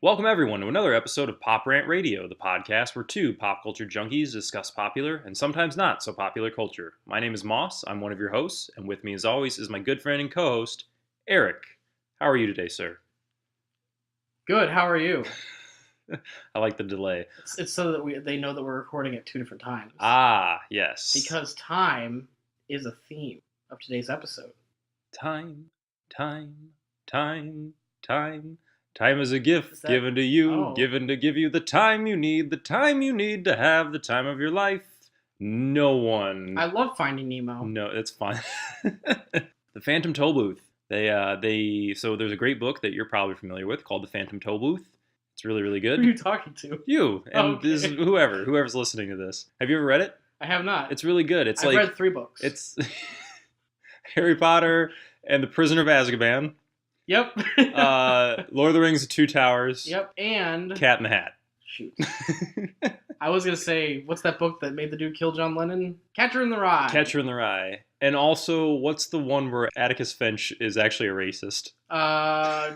Welcome everyone to another episode of Pop Rant Radio, the podcast where two pop culture junkies discuss popular and sometimes not so popular culture. My name is Moss, I'm one of your hosts, and with me as always is my good friend and co-host, Eric. How are you today, sir? Good, how are you? I like the delay. It's so that they know that we're recording at two different times. Ah, yes. Because time is a theme of today's episode. Time. Time is a gift given to you, given to give you the time you need to have the time of your life. No one. I love Finding Nemo. No, it's fine. The Phantom Tollbooth. So there's a great book that you're probably familiar with called The Phantom Tollbooth. It's really, really good. Who are you talking to? You and this is whoever's listening to this. Have you ever read it? I have not. It's really good. I've read 3 books. It's Harry Potter and the Prisoner of Azkaban. Yep. Lord of the Rings, The Two Towers. Yep, and Cat in the Hat. Shoot. I was gonna say, what's that book that made the dude kill John Lennon? Catcher in the Rye. Catcher in the Rye. And also, what's the one where Atticus Finch is actually a racist?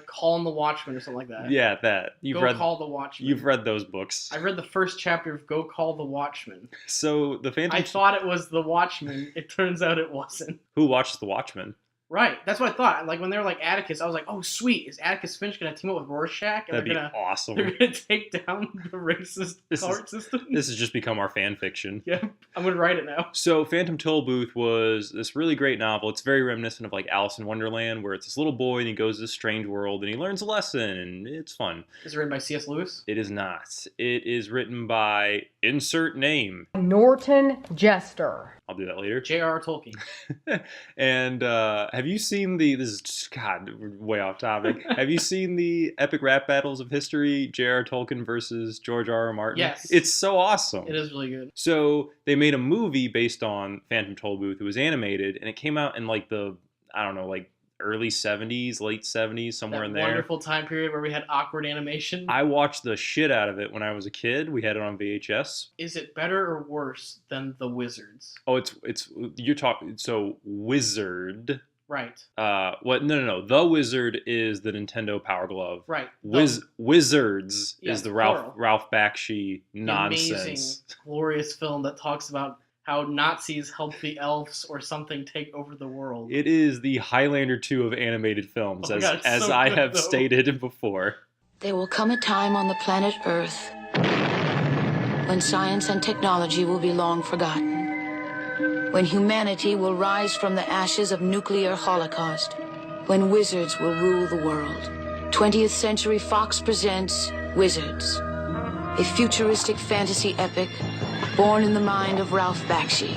Calling the Watchman or something like that. Yeah, that. Call the Watchman. You've read those books. I read the first chapter of Go Call the Watchman. So the Phantom. I thought it was the Watchman. It turns out it wasn't. Who watches the Watchmen? Right, that's what I thought. Like when they were like Atticus, I was like, "Oh, sweet! Is Atticus Finch gonna team up with Rorschach? And That'd be awesome. They're gonna take down the racist card system." This has just become our fan fiction. Yeah, I'm gonna write it now. So, Phantom Tollbooth was this really great novel. It's very reminiscent of like Alice in Wonderland, where it's this little boy and he goes to this strange world and he learns a lesson, and it's fun. Is it written by C.S. Lewis? It is not. It is written by insert name Norton Jester. I'll do that later. J.R.R. Tolkien. And have you seen this is, God, we're way off topic. Have you seen the epic rap battles of history, J.R.R. Tolkien versus George R.R. Martin? Yes. It's so awesome. It is really good. So they made a movie based on Phantom Tollbooth. It was animated, and it came out in like the, I don't know, like early 70s, late 70s, somewhere in there. Wonderful time period where we had awkward animation. I watched the shit out of it when I was a kid. We had it on VHS. Is it better or worse than The Wizards? Oh, you're talking, so Wizard. Right. What? No. The Wizard is the Nintendo Power Glove. Right. Wizards is the plural. Ralph Bakshi nonsense. Amazing, glorious film that talks about how Nazis help the elves or something take over the world. It is the Highlander 2 of animated films, as so I good, have though. stated before. There will come a time on the planet Earth when science and technology will be long forgotten, when humanity will rise from the ashes of nuclear holocaust, when wizards will rule the world. 20th Century Fox presents Wizards, a futuristic fantasy epic born in the mind of Ralph Bakshi,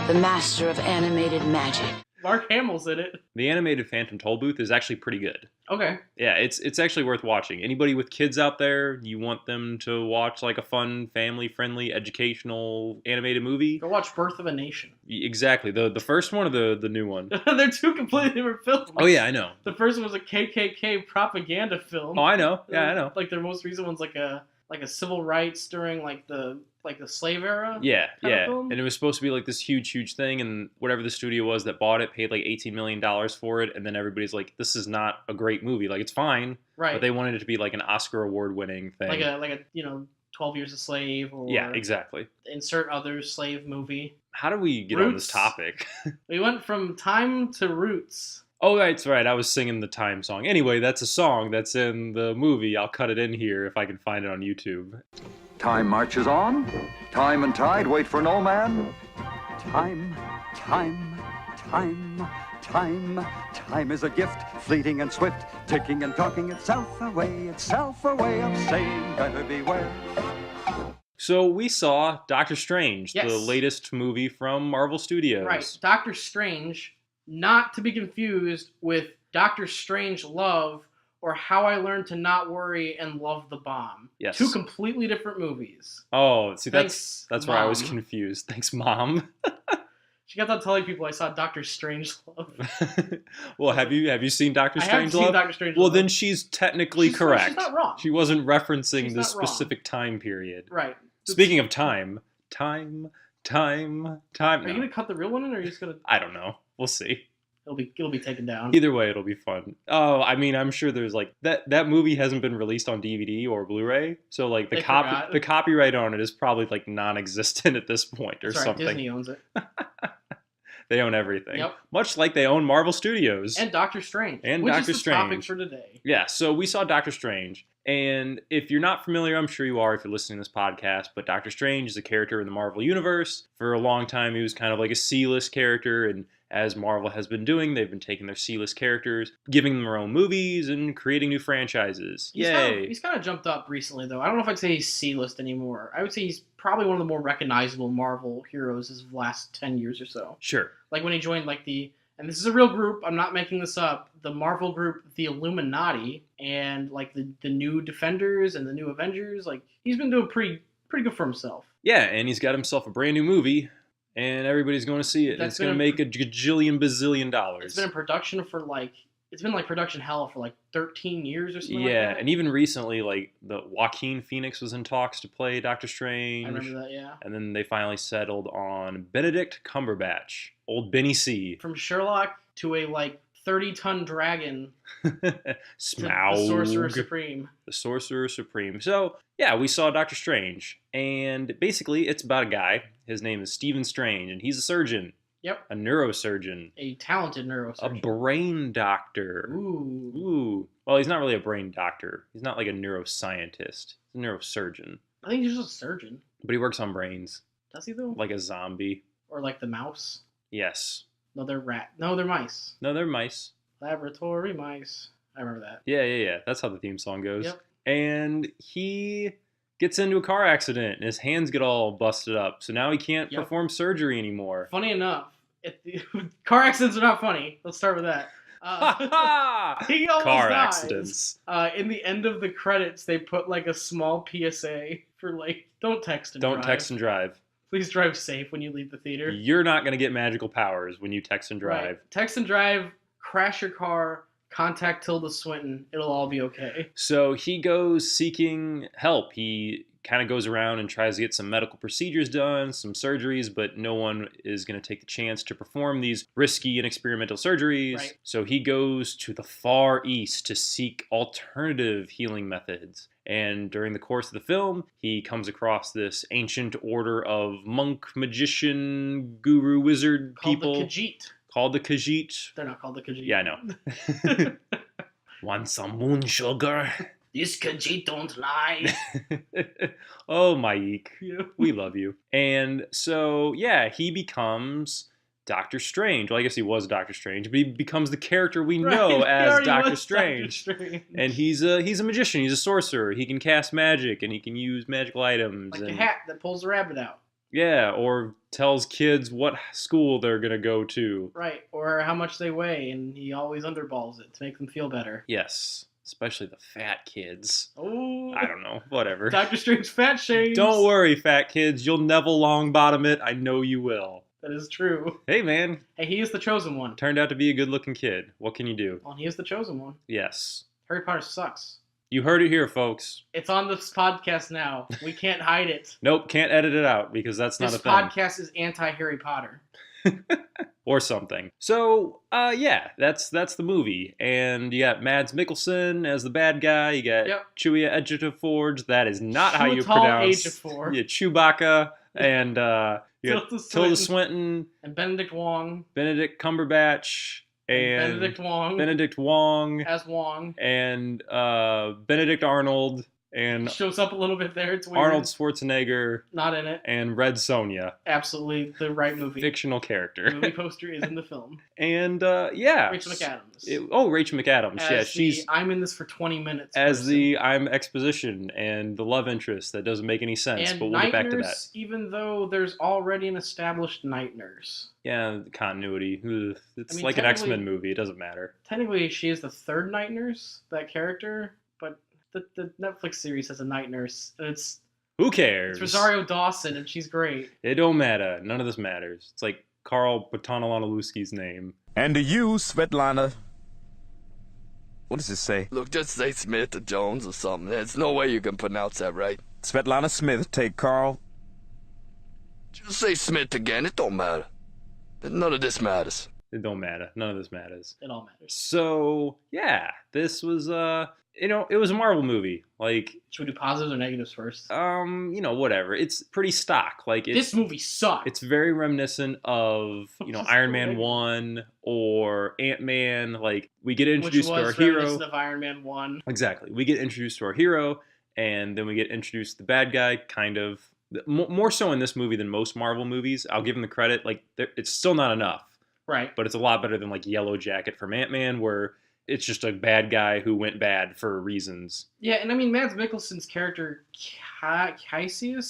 the master of animated magic. Mark Hamill's in it. The animated Phantom Tollbooth is actually pretty good. Okay. Yeah, it's actually worth watching. Anybody with kids out there, you want them to watch like a fun, family-friendly, educational animated movie? Go watch Birth of a Nation. Exactly. The first one or the new one? They're two completely different films. Oh yeah, I know. The first one was a KKK propaganda film. Oh, I know. Yeah, I know. Like their most recent one's like a civil rights during like the slave era. Yeah. Film. And it was supposed to be like this huge thing, and whatever the studio was that bought it paid like $18 million for it, and then everybody's like, this is not a great movie. Like, it's fine. Right. But they wanted it to be like an Oscar award winning thing. Like a 12 Years a Slave or yeah, exactly. Insert other slave movie. How do we get on this topic? We went from time to roots. Oh, that's right. I was singing the Time song. Anyway, that's a song that's in the movie. I'll cut it in here if I can find it on YouTube. Time marches on. Time and tide wait for no man. Time is a gift, fleeting and swift, ticking and talking itself away of saying, better beware. So we saw Doctor Strange, Yes. the latest movie from Marvel Studios. Right. Doctor Strange, not to be confused with Doctor Strange Love or How I Learned to Not Worry and Love the Bomb. Yes. Two completely different movies. Oh, see, Thanks, that's where I was Mom. confused. Thanks, Mom. She got done telling people I saw Doctor Strange Love. Well, have you seen Doctor I Strange have seen Doctor Strange Well, Love. then she's technically She's correct. not wrong. She wasn't referencing She's the not wrong. specific time period. Right. Speaking of time. Are you No. going to cut the real one in, or are you just going to... I don't know. We'll see. It'll be taken down. Either way, it'll be fun. Oh, I mean, I'm sure there's like that movie hasn't been released on DVD or Blu-ray, so like the copyright on it is probably like non-existent at this point or something. Disney owns it. They own everything. Yep. Much like they own Marvel Studios. And Doctor Strange. Which is the topic for today. Yeah, so we saw Doctor Strange. And if you're not familiar, I'm sure you are if you're listening to this podcast, but Doctor Strange is a character in the Marvel Universe. For a long time, he was kind of like a C-list character, and as Marvel has been doing, they've been taking their C-list characters, giving them their own movies, and creating new franchises. Yay! He's kind of jumped up recently, though. I don't know if I'd say he's C-list anymore. I would say he's probably one of the more recognizable Marvel heroes of the last 10 years or so. Sure. Like when he joined and this is a real group, I'm not making this up, the Marvel group, the Illuminati, and like the new Defenders and the new Avengers, like he's been doing pretty good for himself. Yeah, and he's got himself a brand new movie, and everybody's going to see it. It's going to make a gajillion bazillion dollars. It's been in production for it's been like production hell for like 13 years or something like that. Yeah, and even recently, like the Joaquin Phoenix was in talks to play Doctor Strange. I remember that, yeah. And then they finally settled on Benedict Cumberbatch, old Benny C. From Sherlock to a 30-ton dragon. Smaug. The Sorcerer Supreme. The Sorcerer Supreme. So, yeah, we saw Doctor Strange. And basically, it's about a guy. His name is Stephen Strange, and he's a surgeon. Yep. A neurosurgeon. A talented neurosurgeon. A brain doctor. Ooh. Well, he's not really a brain doctor. He's not like a neuroscientist. He's a neurosurgeon. I think he's just a surgeon. But he works on brains. Does he, though? Like a zombie. Or like the mouse? Yes. No, they're No, they're mice. No, they're mice. Laboratory mice. I remember that. Yeah. That's how the theme song goes. Yep. And he gets into a car accident and his hands get all busted up. So now he can't perform surgery anymore. Funny enough, car accidents are not funny. Let's start with that. He almost car dies. accidents. In the end of the credits, they put a small PSA for don't text and drive. Don't text and drive. Please drive safe when you leave the theater. You're not going to get magical powers when you text and drive. Right. Text and drive, crash your car, contact Tilda Swinton. It'll all be okay. So he goes seeking help. He kind of goes around and tries to get some medical procedures done, some surgeries, but no one is going to take the chance to perform these risky and experimental surgeries. Right. So he goes to the Far East to seek alternative healing methods. And during the course of the film, he comes across this ancient order of monk, magician, guru, wizard people. Called the Khajiit. They're not called the Khajiit. Yeah, I know. Want some moon sugar? This Khajiit don't lie. Oh, Mike. We love you. And so, yeah, he becomes Doctor Strange. Well, I guess he was Doctor Strange, but he becomes the character we know as Doctor Strange. And he's a magician. He's a sorcerer. He can cast magic, and he can use magical items. Like a hat that pulls the rabbit out. Yeah, or tells kids what school they're going to go to. Right, or how much they weigh, and he always underballs it to make them feel better. Yes, especially the fat kids. Oh. I don't know, whatever. Doctor Strange fat shames. Don't worry, fat kids. You'll Neville Longbottom it. I know you will. That is true. Hey, man. Hey, he is the chosen one. Turned out to be a good-looking kid. What can you do? Well, he is the chosen one. Yes. Harry Potter sucks. You heard it here, folks. It's on this podcast now. We can't hide it. Nope, can't edit it out because that's not a thing. This podcast is anti-Harry Potter. Or something. So, yeah, that's the movie. And you got Mads Mikkelsen as the bad guy. You got Chewie Ejiofor. That is not how you pronounce. Yeah, Chewbacca. And you got Tilda Swinton. And Benedict Wong. Benedict Cumberbatch. And Benedict Wong. As Wong. And Benedict Arnold. And shows up a little bit there. It's weird. Arnold Schwarzenegger. Not in it. And Red Sonja. Absolutely the right movie. Fictional character. The movie poster is in the film. And yeah. Rachel McAdams. Rachel McAdams. She's I'm in this for 20 minutes. As I'm exposition and the love interest that doesn't make any sense. And but we'll get back to that. Even though there's already an established night nurse. Yeah, continuity. Ugh. It's like an X-Men movie. It doesn't matter. Technically, she is the third night nurse, that character, but the Netflix series has a night nurse, and it's... Who cares? It's Rosario Dawson, and she's great. It don't matter. None of this matters. It's like Carl Botanilonowski's name. And to you, Svetlana... What does it say? Look, just say Smith or Jones or something. There's no way you can pronounce that right. Svetlana Smith, take Carl. Just say Smith again. It don't matter. None of this matters. It don't matter. None of this matters. It all matters. So yeah, this was it was a Marvel movie. Like, Should we do positives or negatives first? whatever. It's pretty stock. Like, This movie sucked. it's very reminiscent of Just Iron go Man negative. 1 or Ant-Man. Like, we get introduced Which to our was hero. reminiscent of Iron Man 1. Exactly. We get introduced to our hero, and then we get introduced to the bad guy, kind of. More so in this movie than most Marvel movies. I'll give him the credit. Like, it's still not enough, Right. but it's a lot better than, like, Yellow Jacket from Ant-Man, where it's just a bad guy who went bad for reasons. Yeah, and I mean, Mads Mikkelsen's character, Calcium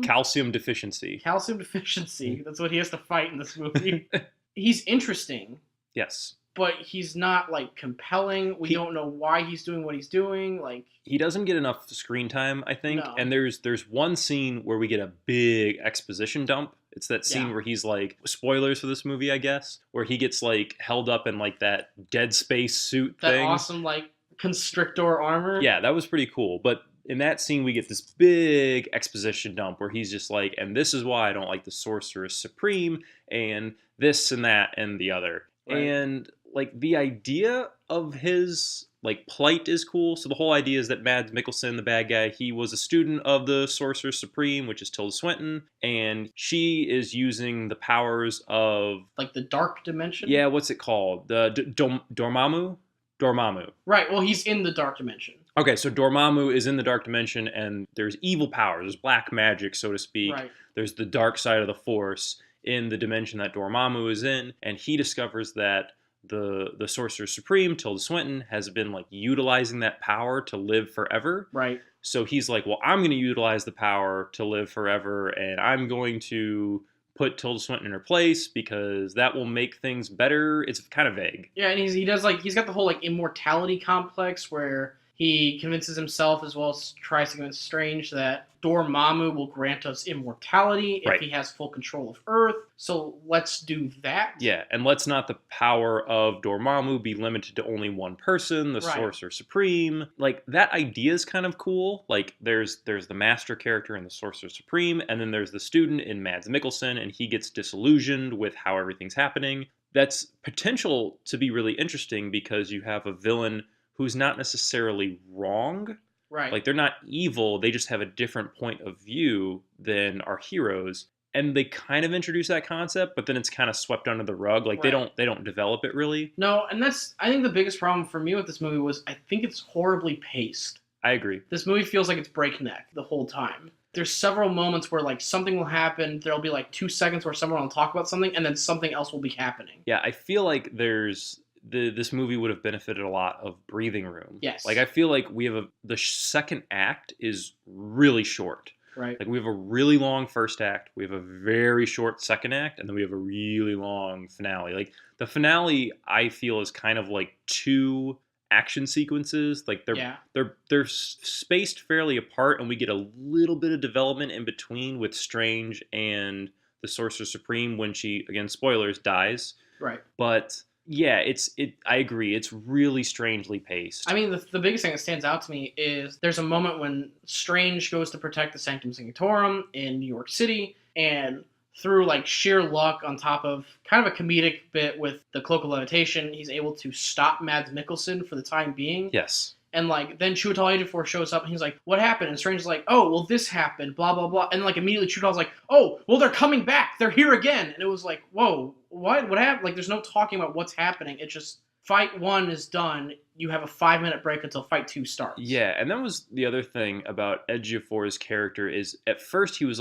Calcium deficiency. deficiency. That's what he has to fight in this movie. He's interesting, Yes. but he's not, like, compelling. We don't know why he's doing what he's doing. Like, He doesn't get enough screen time, I think. No. And there's one scene where we get a big exposition dump. It's that scene Yeah. where he's like, spoilers for this movie, I guess, where he gets like held up in like that Dead Space suit that thing. awesome, like, constrictor armor. Yeah, that was pretty cool. But in that scene, we get this big exposition dump where he's just like, and this is why I don't like the Sorcerer Supreme, and this and that and the other. Right. And like the idea of his like plight is cool. So the whole idea is that Mads Mikkelsen, the bad guy, he was a student of the Sorcerer Supreme, which is Tilda Swinton, and she is using the powers of, Like the dark dimension. yeah, what's it called? The Dormammu? Dormammu. Right, well, he's in the dark dimension. Okay, so Dormammu is in the dark dimension, and there's evil powers. There's black magic, so to speak. Right. There's the dark side of the Force in the dimension that Dormammu is in, and he discovers that the Sorcerer Supreme, Tilda Swinton, has been like utilizing that power to live forever. Right. So he's like, well, I'm going to utilize the power to live forever, and I'm going to put Tilda Swinton in her place because that will make things better. It's kind of vague. Yeah, and he's got the whole, like, immortality complex where he convinces himself, as well as tries to convince Strange, that Dormammu will grant us immortality if Right. he has full control of Earth. So let's do that. Yeah, and let's not the power of Dormammu be limited to only one person, the Right. Sorcerer Supreme. Like, that idea is kind of cool. Like, there's the master character in the Sorcerer Supreme, and then there's the student in Mads Mikkelsen, and he gets disillusioned with how everything's happening. That's potential to be really interesting because you have a villain who's not necessarily wrong. Right. Like, they're not evil, they just have a different point of view than our heroes. And they kind of introduce that concept, but then it's kind of swept under the rug. Like, Right. they don't develop it really. No, and I think the biggest problem for me with this movie was I think it's horribly paced. I agree. This movie feels like it's breakneck the whole time. There's several moments where, like, something will happen, there'll be like 2 seconds where someone will talk about something, and then something else will be happening. Yeah, I feel like this movie would have benefited a lot of breathing room. Yes. Like, I feel like the second act is really short. Right. Like, we have a really long first act, we have a very short second act, and then we have a really long finale. Like, the finale, I feel, is kind of like 2 action sequences. Like, they're spaced fairly apart, and we get a little bit of development in between with Strange and the Sorcerer Supreme when she, again, spoilers, dies. Right. But yeah, I agree. It's really strangely paced. I mean, the biggest thing that stands out to me is there's a moment when Strange goes to protect the Sanctum Sanctorum in New York City, and through, like, sheer luck on top of kind of a comedic bit with the Cloak of Levitation, he's able to stop Mads Mikkelsen for the time being. Yes. And, like, then Chiwetel Ejiofor shows up, and he's like, what happened? And Strange is like, oh, well, this happened, blah, blah, blah. And, like, immediately Chiwetel's like, oh, well, they're coming back. They're here again. And it was like, whoa, what? What happened? Like, there's no talking about what's happening. It's just, fight 1 is done. You have a 5-minute break until fight 2 starts. Yeah, and that was the other thing about Ejiofor's character is, at first he was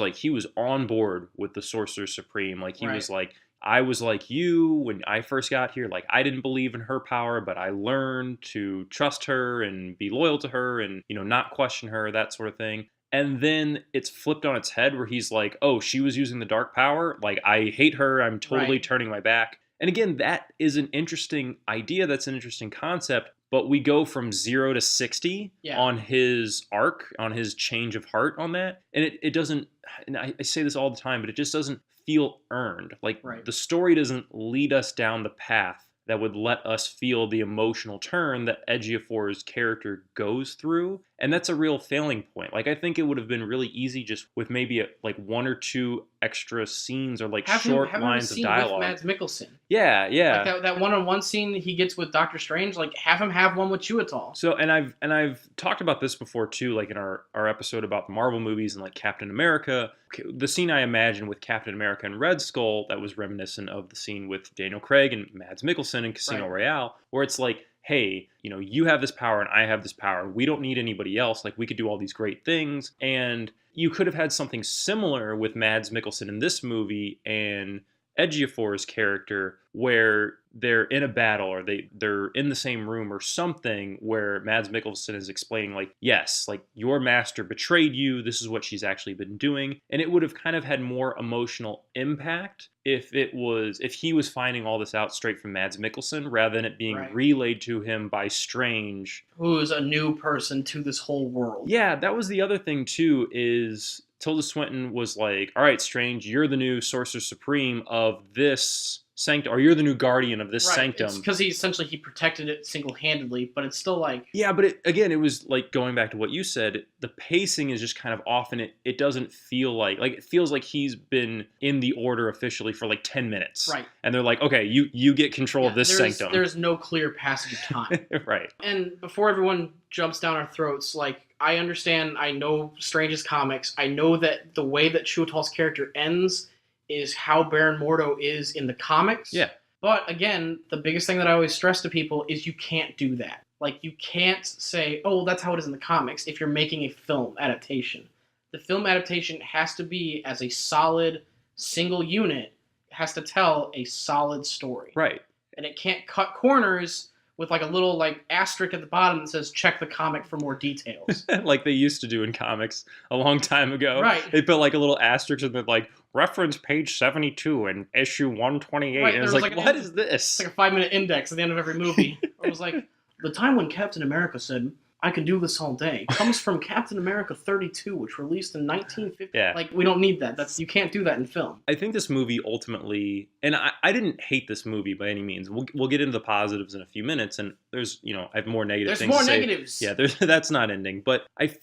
on board with the Sorcerer Supreme. Like, he was like, I was like you when I first got here. Like, I didn't believe in her power, but I learned to trust her and be loyal to her and, not question her, that sort of thing. And then it's flipped on its head where he's like, oh, she was using the dark power. Like, I hate her. I'm totally turning my back. And again, that is an interesting idea. That's an interesting concept. But we go from 0 to 60 on his arc, on his change of heart on that. And it doesn't, and I say this all the time, but it just doesn't feel earned. Like, the story doesn't lead us down the path that would let us feel the emotional turn that Ejiofor's character goes through. And that's a real failing point. Like, I think it would have been really easy just with maybe like 1 or 2 extra scenes or like short lines of dialogue. Have him with Mads Mikkelsen. Yeah, yeah. Like that one-on-one scene he gets with Doctor Strange. Like, have him have one with Chiwetel. So, and I've talked about this before too, like in our episode about the Marvel movies and like Captain America. The scene I imagine with Captain America and Red Skull that was reminiscent of the scene with Daniel Craig and Mads Mikkelsen in Casino Royale, where it's like, hey, you have this power and I have this power. We don't need anybody else. Like, we could do all these great things. And you could have had something similar with Mads Mikkelsen in this movie and Ejiofor's character, where they're in a battle or they're in the same room or something, where Mads Mikkelsen is explaining like, yes, like your master betrayed you. This is what she's actually been doing. And it would have kind of had more emotional impact if he was finding all this out straight from Mads Mikkelsen rather than it being relayed to him by Strange, who's a new person to this whole world. Yeah, that was the other thing too, is Tilda Swinton was like, all right, Strange, you're the new Sorcerer Supreme of this sanctum, or you're the new guardian of this sanctum. Because he protected it single-handedly, but it's still like... Yeah, but it was like, going back to what you said, the pacing is just kind of off, and it doesn't feel like it feels like he's been in the order officially for like 10 minutes. Right. And they're like, okay, you get control of this sanctum. There's no clear passage of time. Right. And before everyone jumps down our throats, like, I understand, I know Strange's comics, I know that the way that Chiwetel's character ends is how Baron Mordo is in the comics. Yeah. But again, the biggest thing that I always stress to people is you can't do that. Like, you can't say, oh, well, that's how it is in the comics if you're making a film adaptation. The film adaptation has to be as a solid single unit, has to tell a solid story. Right. And it can't cut corners with like a little like asterisk at the bottom that says check the comic for more details. Like they used to do in comics a long time ago. Right. They put like a little asterisk and then like reference page 72 and issue 128. Right, and it was like what is this? It's like a 5-minute index at the end of every movie. It was like, the time when Captain America said, I can do this all day, comes from Captain America 32, which released in 1950. Yeah. Like, we don't need that. You can't do that in film. I think this movie ultimately, and I didn't hate this movie by any means. We'll get into the positives in a few minutes, and there's, I have more negative things to say. There's more negatives. Yeah, that's not ending. But I've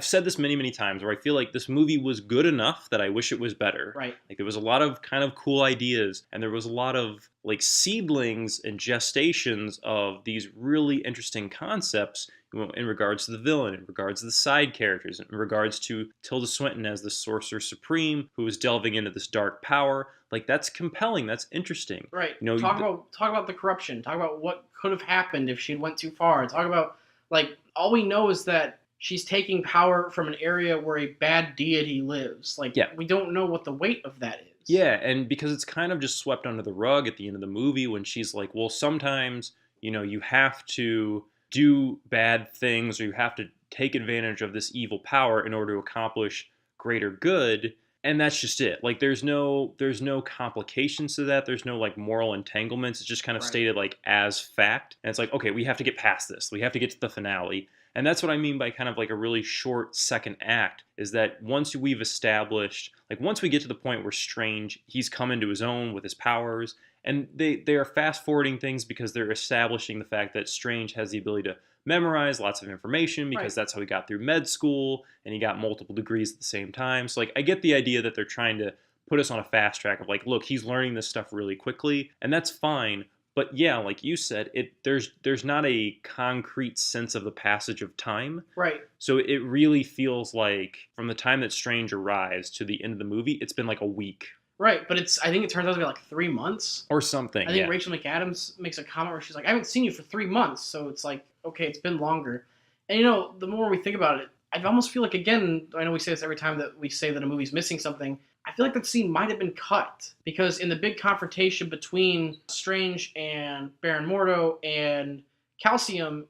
said this many, many times, where I feel like this movie was good enough that I wish it was better. Right. Like, there was a lot of kind of cool ideas, and there was a lot of like seedlings and gestations of these really interesting concepts in regards to the villain, in regards to the side characters, in regards to Tilda Swinton as the Sorcerer Supreme who is delving into this dark power. Like, that's compelling. That's interesting. Right. Talk about the corruption. Talk about what could have happened if she went too far. Talk about, like, all we know is that she's taking power from an area where a bad deity lives. Like, we don't know what the weight of that is. Yeah, and because it's kind of just swept under the rug at the end of the movie when she's like, well, sometimes, you have to do bad things, or you have to take advantage of this evil power in order to accomplish greater good, and that's just it. Like, there's no complications to that. There's no like moral entanglements. It's just kind of stated like as fact, and it's like, okay, we have to get past this. We have to get to the finale. And that's what I mean by kind of like a really short second act, is that once we've established, like once we get to the point where Strange, he's come into his own with his powers, and they are fast forwarding things because they're establishing the fact that Strange has the ability to memorize lots of information because that's how he got through med school, and he got multiple degrees at the same time. So like, I get the idea that they're trying to put us on a fast track of like, look, he's learning this stuff really quickly, and that's fine. But yeah, like you said, there's not a concrete sense of the passage of time. Right. So it really feels like from the time that Strange arrives to the end of the movie, it's been like a week. Right, but I think it turns out to be like 3 months. Or something, I think Rachel McAdams makes a comment where she's like, I haven't seen you for 3 months. So it's like, okay, it's been longer. And the more we think about it, I almost feel like, again, I know we say this every time that we say that a movie's missing something, I feel like that scene might have been cut. Because in the big confrontation between Strange and Baron Mordo and Calcium,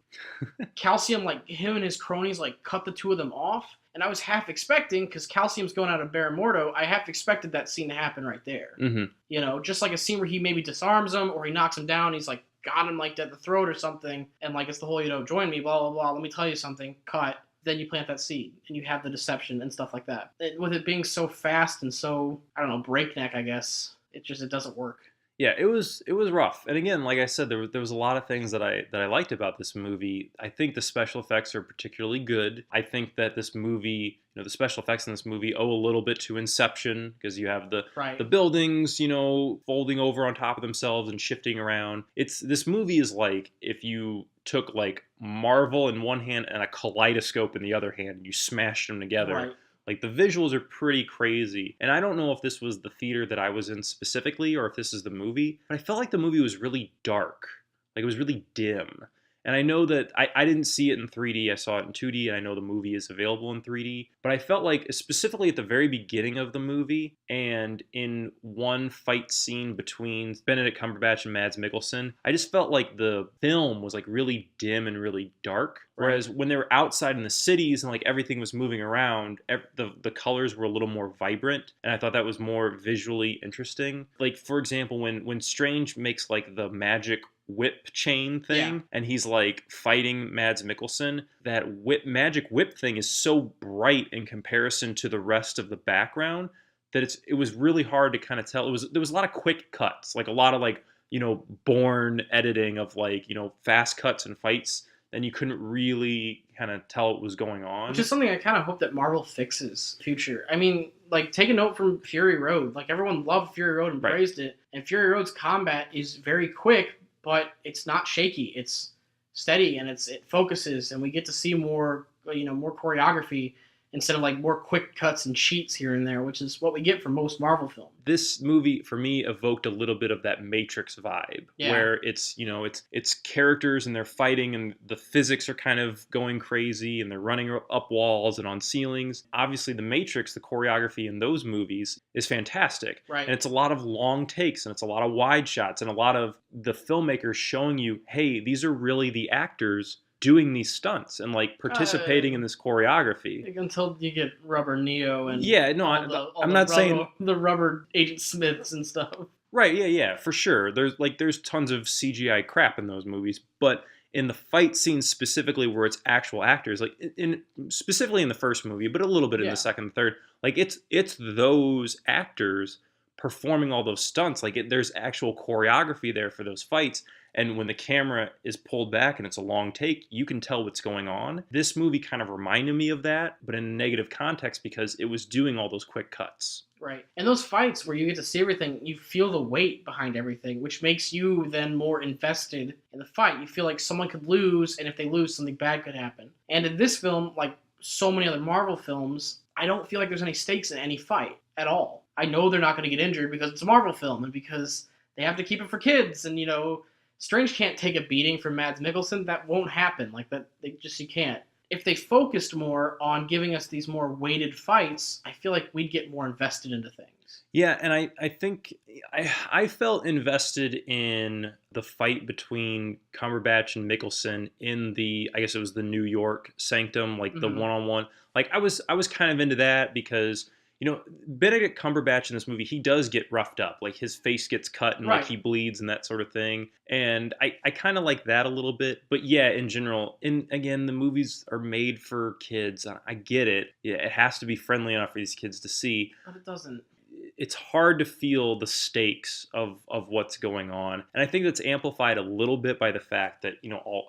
like, him and his cronies, like, cut the two of them off. And I was half expecting, because Calcium's going out of Baron Mordo, I half expected that scene to happen right there. Mm-hmm. Just like a scene where he maybe disarms him, or he knocks him down, he's like, got him, like, at the throat or something, and, like, it's the whole, join me, blah, blah, blah, let me tell you something, cut. Then you plant that seed, and you have the deception and stuff like that. With it being so fast and so, I don't know, breakneck, I guess, it doesn't work. Yeah, it was rough. And again, like I said, there was a lot of things that I liked about this movie. I think the special effects are particularly good. I think that this movie, the special effects in this movie owe a little bit to Inception because you have Right. the buildings, folding over on top of themselves and shifting around. This movie is like if you took like Marvel in one hand and a kaleidoscope in the other hand and you smashed them together. Right. Like the visuals are pretty crazy. And I don't know if this was the theater that I was in specifically or if this is the movie, but I felt like the movie was really dark. Like it was really dim. And I know that I didn't see it in 3D. I saw it in 2D, and I know the movie is available in 3D. But I felt like, specifically at the very beginning of the movie, and in one fight scene between Benedict Cumberbatch and Mads Mikkelsen, I just felt like the film was like really dim and really dark. Whereas when they were outside in the cities and like everything was moving around, the colors were a little more vibrant, and I thought that was more visually interesting. Like for example, when Strange makes like the magic whip chain thing, and he's like fighting Mads Mikkelsen, that magic whip thing is so bright in comparison to the rest of the background that it was really hard to kind of tell. There was a lot of quick cuts, like a lot of like Bourne editing of like fast cuts and fights, and you couldn't really kind of tell what was going on. Which is something I kind of hope that Marvel fixes future. I mean, like, take a note from Fury Road. Like, everyone loved Fury Road and praised it. And Fury Road's combat is very quick, but it's not shaky. It's steady, and it focuses, and we get to see more, more choreography instead of like more quick cuts and cheats here and there, which is what we get from most Marvel films. This movie for me evoked a little bit of that Matrix vibe, where it's it's characters and they're fighting and the physics are kind of going crazy and they're running up walls and on ceilings. Obviously, the Matrix, the choreography in those movies is fantastic, right? And it's a lot of long takes and it's a lot of wide shots and a lot of the filmmakers showing you, hey, these are really the actors doing these stunts and like participating in this choreography until you get Rubber Neo and I'm not saying the Rubber Agent Smiths and stuff. Right, yeah, for sure. There's tons of CGI crap in those movies, but in the fight scenes specifically where it's actual actors, like specifically in the first movie, but a little bit in the second and third, like it's those actors performing all those stunts. Like there's actual choreography there for those fights. And when the camera is pulled back and it's a long take, you can tell what's going on. This movie kind of reminded me of that, but in a negative context because it was doing all those quick cuts. Right. And those fights where you get to see everything, you feel the weight behind everything, which makes you then more invested in the fight. You feel like someone could lose, and if they lose, something bad could happen. And in this film, like so many other Marvel films, I don't feel like there's any stakes in any fight at all. I know they're not going to get injured because it's a Marvel film and because they have to keep it for kids, and Strange can't take a beating from Mads Mikkelsen. That won't happen. Like that, you can't. If they focused more on giving us these more weighted fights, I feel like we'd get more invested into things. Yeah, and I think I felt invested in the fight between Cumberbatch and Mikkelsen in I guess it was the New York Sanctum, like the one-on-one. Like I was kind of into that because Benedict Cumberbatch in this movie, he does get roughed up. Like his face gets cut and like he bleeds and that sort of thing. And I kind of like that a little bit. But yeah, in general, again, the movies are made for kids. I get it. Yeah, it has to be friendly enough for these kids to see. But it doesn't. It's hard to feel the stakes of what's going on. And I think that's amplified a little bit by the fact that,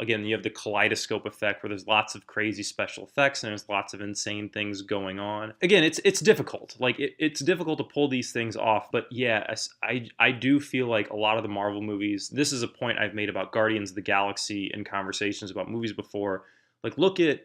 again, you have the kaleidoscope effect where there's lots of crazy special effects and there's lots of insane things going on. Again, it's difficult. Like, it's difficult to pull these things off. But yeah, I do feel like a lot of the Marvel movies, this is a point I've made about Guardians of the Galaxy in conversations about movies before. Like, look at,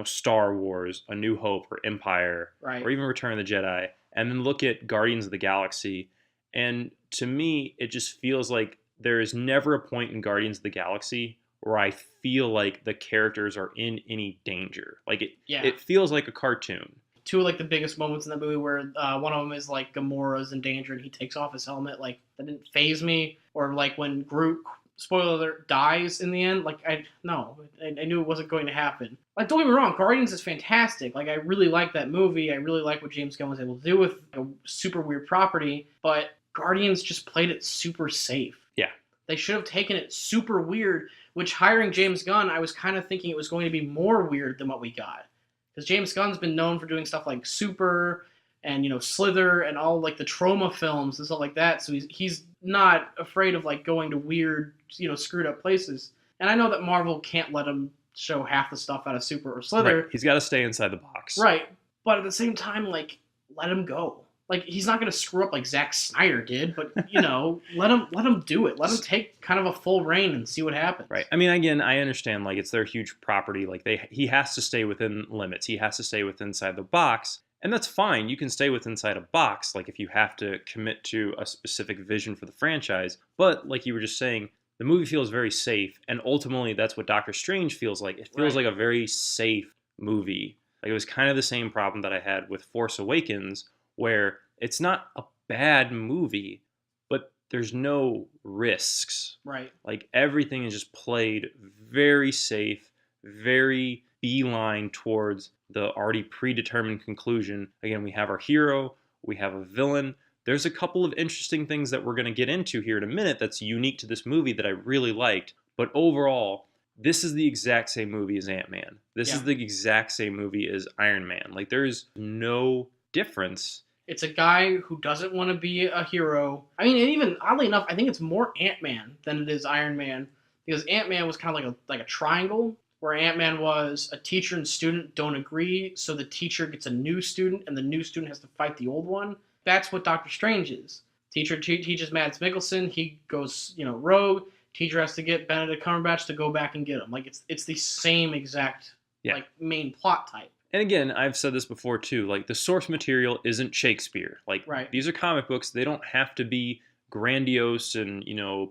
Star Wars, A New Hope, or Empire, or even Return of the Jedi. And then look at Guardians of the Galaxy. And to me, it just feels like there is never a point in Guardians of the Galaxy where I feel like the characters are in any danger. Like it feels like a cartoon. Two of like the biggest moments in that movie where one of them is like Gamora's in danger and he takes off his helmet. Like that didn't faze me. Or like when Groot, spoiler alert, dies in the end. Like I knew it wasn't going to happen. Like, don't get me wrong, Guardians is fantastic. Like, I really like that movie. I really like what James Gunn was able to do with a super weird property. But Guardians just played it super safe. Yeah. They should have taken it super weird, which hiring James Gunn, I was kind of thinking it was going to be more weird than what we got. Because James Gunn's been known for doing stuff like Super and Slither and all like the trauma films and stuff like that. So he's not afraid of like going to weird, screwed up places. And I know that Marvel can't let him show half the stuff out of Super or Slither. Right. He's got to stay inside the box. Right. But at the same time, like, let him go. Like, he's not going to screw up like Zack Snyder did, but, let him do it. Let him take kind of a full reign and see what happens. Right. I mean, again, I understand, like, it's their huge property. Like, he has to stay within limits. He has to stay inside the box. And that's fine. You can stay inside a box, like, if you have to commit to a specific vision for the franchise. But, like you were just saying, the movie feels very safe. And ultimately, that's what Doctor Strange feels like. It feels like a very safe movie. Like, it was kind of the same problem that I had with Force Awakens, where it's not a bad movie, but there's no risks. Right. Like, everything is just played very safe, very beeline towards the already predetermined conclusion. Again, we have our hero, we have a villain. There's a couple of interesting things that we're going to get into here in a minute that's unique to this movie that I really liked. But overall, this is the exact same movie as Ant-Man. This is the exact same movie as Iron Man. Like, there's no difference. It's a guy who doesn't want to be a hero. I mean, and even oddly enough, I think it's more Ant-Man than it is Iron Man, because Ant-Man was kind of like a triangle, where Ant-Man was a teacher and student don't agree, so the teacher gets a new student, and the new student has to fight the old one. That's what Doctor Strange is. Teacher teaches Mads Mikkelsen, he goes, rogue. Teacher has to get Benedict Cumberbatch to go back and get him. Like, it's the same exact like main plot type. And again, I've said this before too, like, the source material isn't Shakespeare. Like, these are comic books. They don't have to be grandiose and,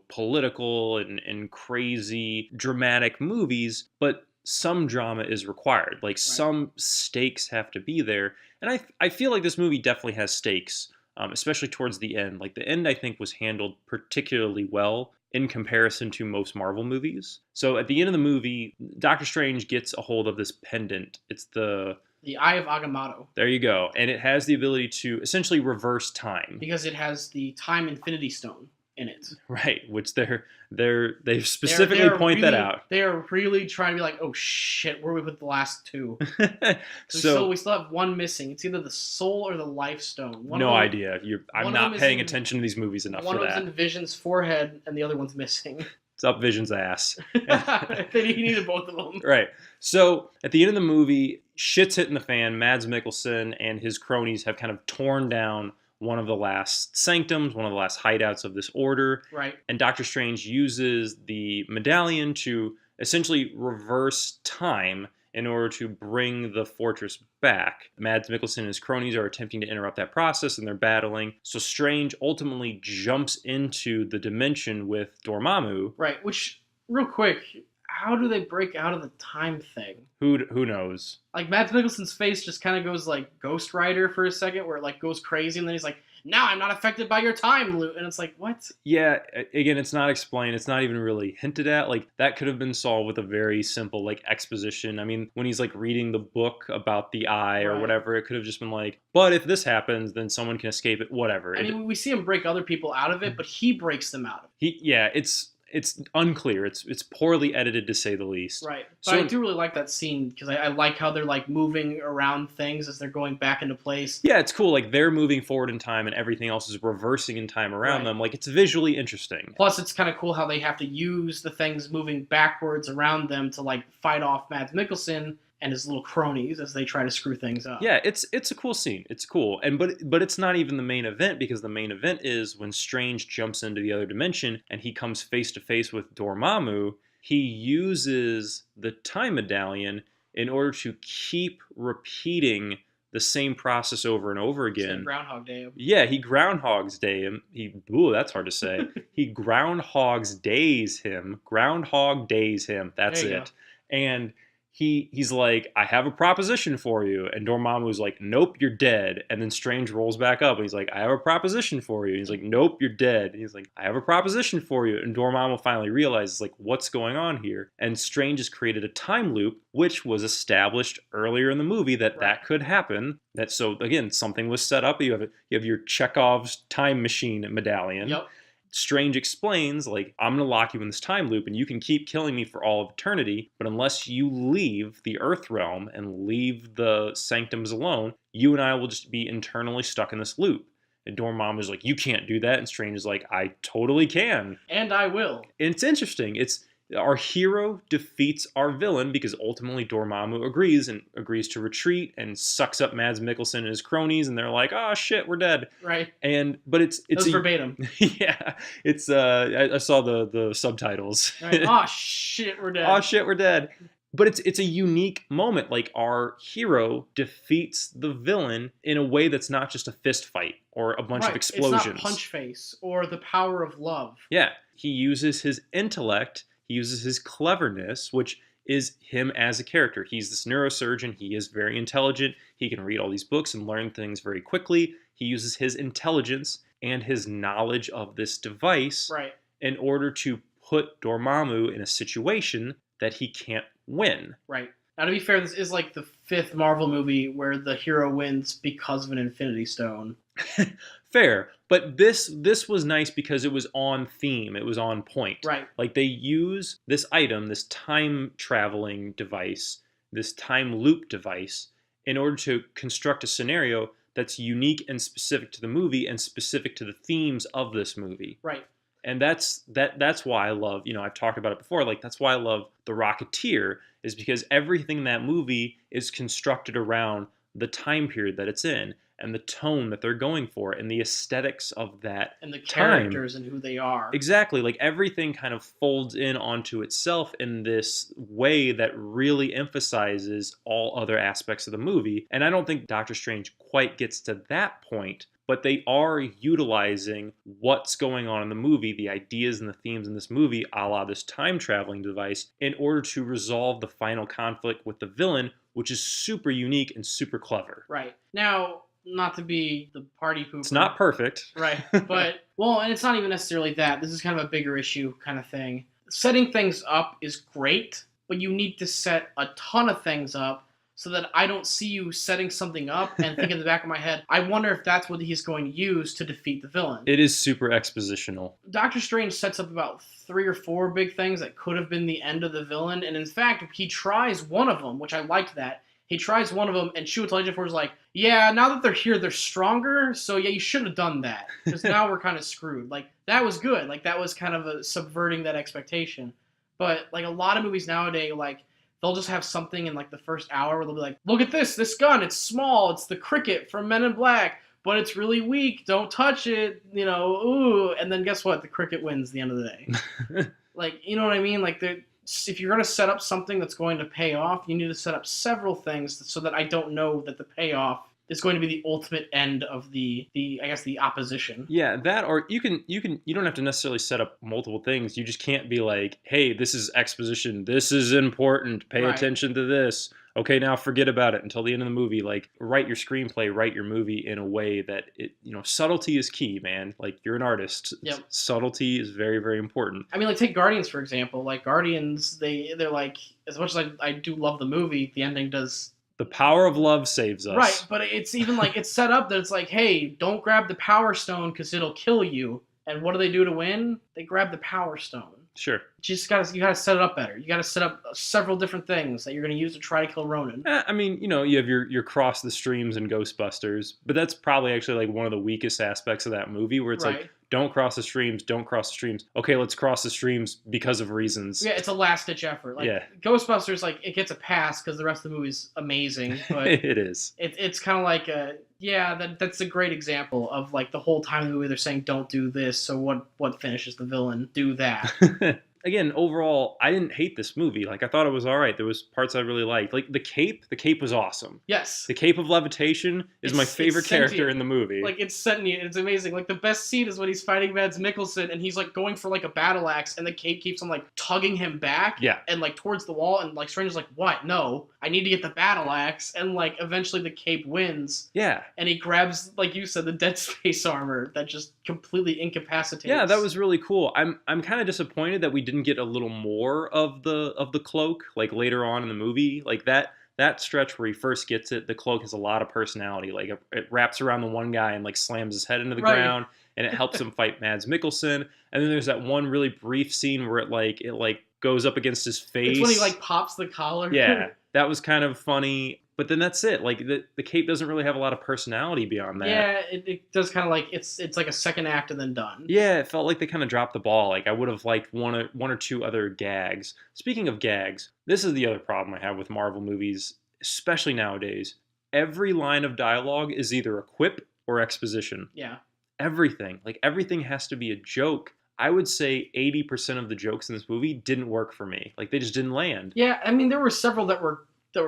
political and crazy, dramatic movies, but some drama is required. Like, some stakes have to be there. And I feel like this movie definitely has stakes, especially towards the end. Like, the end, I think, was handled particularly well in comparison to most Marvel movies. So at the end of the movie, Doctor Strange gets a hold of this pendant. It's the Eye of Agamotto. There you go. And it has the ability to essentially reverse time. Because it has the Time Infinity Stone in it. Right, which they specifically point that out. They are really trying to be like, oh shit, where we put the last two? So we still have one missing. It's either the Soul or the Life Stone. No idea. I'm not paying attention to these movies enough for that. One of them's in Vision's forehead, and the other one's missing. It's up Vision's ass. He needed both of them. Right. So at the end of the movie, shit's hitting the fan. Mads Mikkelsen and his cronies have kind of torn down one of the last sanctums, one of the last hideouts of this order. Right. And Doctor Strange uses the medallion to essentially reverse time in order to bring the fortress back. Mads Mikkelsen and his cronies are attempting to interrupt that process, and they're battling. So Strange ultimately jumps into the dimension with Dormammu. Right, which, real quick, how do they break out of the time thing? Who knows? Like, Mads Mikkelsen's face just kind of goes like Ghost Rider for a second, where it like goes crazy, and then he's like, now I'm not affected by your time loop. And it's like, what? Yeah, again, it's not explained. It's not even really hinted at. Like, that could have been solved with a very simple, like, exposition. I mean, when he's, like, reading the book about the eye or whatever, it could have just been like, but if this happens, then someone can escape it, whatever. I mean, we see him break other people out of it, but he breaks them out of it. It's unclear. It's poorly edited, to say the least. Right. But I do really like that scene, because I like how they're, like, moving around things as they're going back into place. Yeah, it's cool. Like, they're moving forward in time and everything else is reversing in time around them. Like, it's visually interesting. Plus, it's kind of cool how they have to use the things moving backwards around them to, like, fight off Mads Mikkelsen and his little cronies as they try to screw things up. Yeah, it's a cool scene. It's cool. But it's not even the main event, because the main event is when Strange jumps into the other dimension and he comes face to face with Dormammu. He uses the time medallion in order to keep repeating the same process over and over again. Same Groundhog Day. Yeah, he Groundhog's Day him. That's hard to say. He Groundhog's Days him. Groundhog Days him. That's it. Go. And he's like, I have a proposition for you. And Dormammu's like, nope, you're dead. And then Strange rolls back up and he's like, I have a proposition for you. And he's like, nope, you're dead. And he's like, I have a proposition for you. And Dormammu finally realizes, like, what's going on here? And Strange has created a time loop, which was established earlier in the movie that could happen. So again, something was set up. You have your Chekhov's time machine medallion. Yep. Strange explains, like, I'm going to lock you in this time loop and you can keep killing me for all of eternity, but unless you leave the Earth realm and leave the sanctums alone, you and I will just be internally stuck in this loop. And Dormammu's like, you can't do that. And Strange is like, I totally can. And I will. And it's interesting. It's our hero defeats our villain because ultimately Dormammu agrees to retreat and sucks up Mads Mikkelsen and his cronies, and they're like, "Oh shit, we're dead." Right. But it's verbatim. Yeah, it's I saw the subtitles. Right. Oh shit, we're dead. Oh shit, we're dead. But it's a unique moment. Like, our hero defeats the villain in a way that's not just a fist fight or a bunch of explosions. It's not Punch Face or the power of love. Yeah, he uses his intellect. He uses his cleverness, which is him as a character. He's this neurosurgeon. He is very intelligent. He can read all these books and learn things very quickly. He uses his intelligence and his knowledge of this device in order to put Dormammu in a situation that he can't win. Right. Now, to be fair, this is like the 5th Marvel movie where the hero wins because of an Infinity Stone. Fair. But this was nice because it was on theme. It was on point. Right. Like, they use this item, this time-traveling device, this time loop device, in order to construct a scenario that's unique and specific to the movie and specific to the themes of this movie. Right. And that's why I love, I've talked about it before, like, that's why I love The Rocketeer, is because everything in that movie is constructed around the time period that it's in and the tone that they're going for and the aesthetics of that and the characters and who they are. Exactly. Like, everything kind of folds in onto itself in this way that really emphasizes all other aspects of the movie. And I don't think Doctor Strange quite gets to that point, but they are utilizing what's going on in the movie, the ideas and the themes in this movie, a la this time-traveling device, in order to resolve the final conflict with the villain, which is super unique and super clever. Right. Now, not to be the party pooper. It's not perfect. Right. But, well, and it's not even necessarily that. This is kind of a bigger issue kind of thing. Setting things up is great, but you need to set a ton of things up so that I don't see you setting something up and think in the back of my head, I wonder if that's what he's going to use to defeat the villain. It is super expositional. Doctor Strange sets up about 3 or 4 big things that could have been the end of the villain, and in fact, he tries one of them, which I liked that. He tries one of them, and Chiwetel is like, yeah, now that they're here, they're stronger, so yeah, you should have done that, because now we're kind of screwed. Like, that was good. Like, that was kind of a subverting that expectation. But, like, a lot of movies nowadays, like, they'll just have something in, like, the first hour where they'll be like, look at this gun, it's small, it's the cricket from Men in Black, but it's really weak, don't touch it, ooh, and then guess what? The cricket wins at the end of the day. Like, you know what I mean? Like, if you're going to set up something that's going to pay off, you need to set up several things so that I don't know that the payoff is going to be the ultimate end of the opposition. Yeah, that, or you don't have to necessarily set up multiple things. You just can't be like, hey, this is exposition, this is important, pay attention to this. Okay, now forget about it until the end of the movie. Like, write your screenplay, write your movie in a way that subtlety is key, man. Like, you're an artist. Yep. Subtlety is very, very important. I mean, like, take Guardians, for example. Like, Guardians, they're like, as much as I do love the movie, the ending does... The power of love saves us. Right, but it's even like, it's set up that it's like, hey, don't grab the Power Stone because it'll kill you. And what do they do to win? They grab the Power Stone. Sure. You gotta set it up better. You gotta set up several different things that you're gonna use to try to kill Ronan. I mean, you have your Cross the Streams and Ghostbusters, but that's probably actually like one of the weakest aspects of that movie, where it's like, don't cross the streams, don't cross the streams. Okay, let's cross the streams because of reasons. Yeah, it's a last-ditch effort. Like, Ghostbusters, like, it gets a pass because the rest of the movie's amazing, but it is. It's kind of like that's a great example of, like, the whole time in the movie they're saying don't do this, so what finishes the villain? Do that. Again, overall, I didn't hate this movie. Like, I thought it was all right. There was parts I really liked. Like, the cape was awesome. Yes. The Cape of Levitation is my favorite character in the movie. Like, it's sentient. It's amazing. Like, the best scene is when he's fighting Mads Mikkelsen, and he's, like, going for, like, a battle axe, and the cape keeps on, like, tugging him back. Yeah. And, like, towards the wall, and, like, Strange is like, what? No. I need to get the battle axe. And, like, eventually the cape wins. Yeah. And he grabs, like you said, the Dead Space armor that just completely incapacitates. Yeah, that was really cool. I'm kind of disappointed that we didn't get a little more of the cloak, like, later on in the movie. Like, that stretch where he first gets it, the cloak has a lot of personality. Like, it wraps around the one guy and, like, slams his head into the ground, and it helps him fight Mads Mikkelsen. And then there's that one really brief scene where it goes up against his face. It's when he like pops the collar. Yeah, that was kind of funny. But then that's it. Like the cape doesn't really have a lot of personality beyond that. Yeah, it does kind of like it's like a second act and then done. Yeah, it felt like they kind of dropped the ball. Like I would have liked one or two other gags. Speaking of gags, this is the other problem I have with Marvel movies, especially nowadays. Every line of dialogue is either a quip or exposition. Yeah. Everything has to be a joke. I would say 80% of the jokes in this movie didn't work for me. Like they just didn't land. Yeah, I mean there were several that were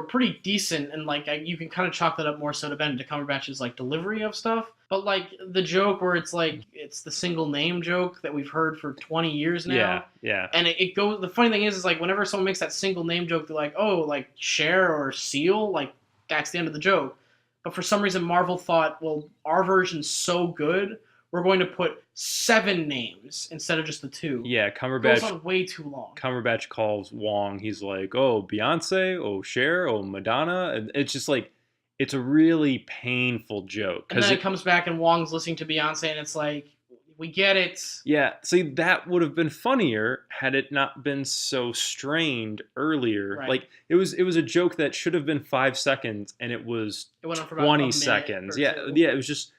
pretty decent, and like you can kind of chalk that up more so to Benedict Cumberbatch's like delivery of stuff. But like the joke where it's like it's the single name joke that we've heard for 20 years now. Yeah. And it goes. The funny thing is like whenever someone makes that single name joke, they're like, oh, like Cher or Seal, like that's the end of the joke. But for some reason, Marvel thought, well, our version's so good, we're going to put 7 names instead of just the 2. Yeah, It Cumberbatch. goes on way too long. Cumberbatch calls Wong. He's like, "Oh, Beyonce, oh Cher, oh Madonna," and it's just like, it's a really painful joke. And then it comes back and Wong's listening to Beyonce, and it's like, we get it. Yeah, see, that would have been funnier had it not been so strained earlier. Right. Like it was a joke that should have been 5 seconds, and it was It went on for about 20 a minute seconds. or Yeah, two. yeah, it was just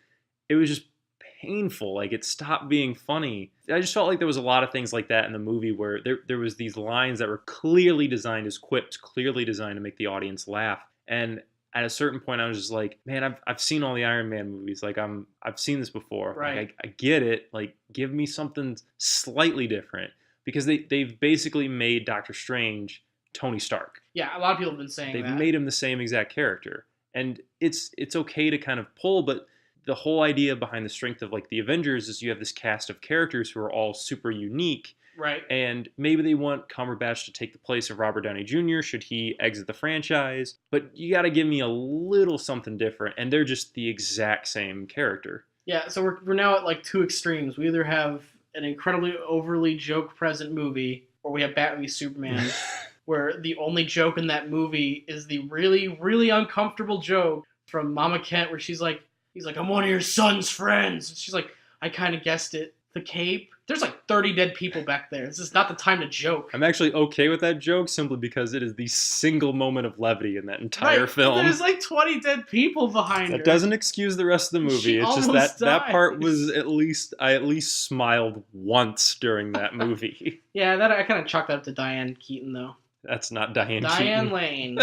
painful. Like it stopped being funny. I just felt like there was a lot of things like that in the movie where there was these lines that were clearly designed as quips, clearly designed to make the audience laugh. And at a certain point, I was just like, man, I've seen all the Iron Man movies. Like I've seen this before. Right. Like, I get it. Like give me something slightly different, because they've basically made Doctor Strange Tony Stark. Yeah, a lot of people have been saying They've that. made him the same exact character, and it's okay to kind of pull, but the whole idea behind the strength of like the Avengers is you have this cast of characters who are all super unique. Right. And maybe they want Cumberbatch to take the place of Robert Downey Jr. should he exit the franchise. But you got to give me a little something different. And they're just the exact same character. Yeah, so we're now at like 2 extremes. We either have an incredibly overly joke-present movie, or we have Batman v Superman, where the only joke in that movie is the really, really uncomfortable joke from Mama Kent, where he's like, I'm one of your son's friends. She's like, I kind of guessed it. The cape. There's like 30 dead people back there. This is not the time to joke. I'm actually okay with that joke simply because it is the single moment of levity in that entire Right, film. There's like 20 dead people behind her. That doesn't excuse the rest of the movie. She It's just almost that part dies. was I at least smiled once during that movie. Yeah, that I kind of chalked that up to Diane Keaton though. That's not Diane Diane Keaton. Lane.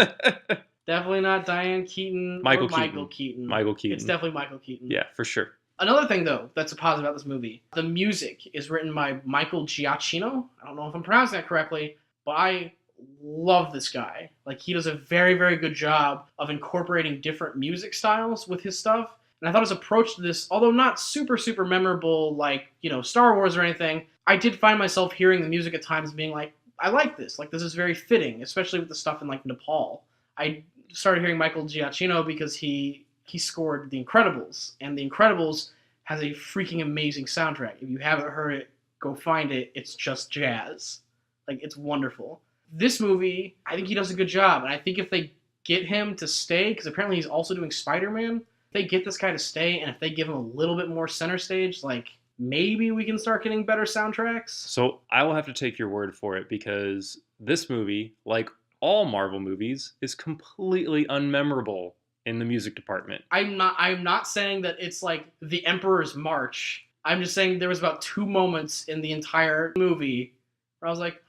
Definitely not Diane Keaton Michael or Michael Keaton. Michael Keaton. It's definitely Michael Keaton. Yeah, for sure. Another thing, though, that's a positive about this movie, the music is written by Michael Giacchino. I don't know if I'm pronouncing that correctly, but I love this guy. Like, he does a very, very good job of incorporating different music styles with his stuff. And I thought his approach to this, although not super, super memorable like, Star Wars or anything, I did find myself hearing the music at times being like, I like this. Like, this is very fitting, especially with the stuff in, like, Nepal. I started hearing Michael Giacchino because he scored The Incredibles, and The Incredibles has a freaking amazing soundtrack. If you haven't heard it, go find it. It's just jazz. Like, it's wonderful. This movie, I think he does a good job, and I think if they get him to stay, because apparently he's also doing Spider-Man, if they get this guy to stay, and if they give him a little bit more center stage, like, maybe we can start getting better soundtracks. So I will have to take your word for it, because this movie, like all Marvel movies, is completely unmemorable in the music department. I'm not saying that it's like The Emperor's March. I'm just saying there was about 2 moments in the entire movie where I was like,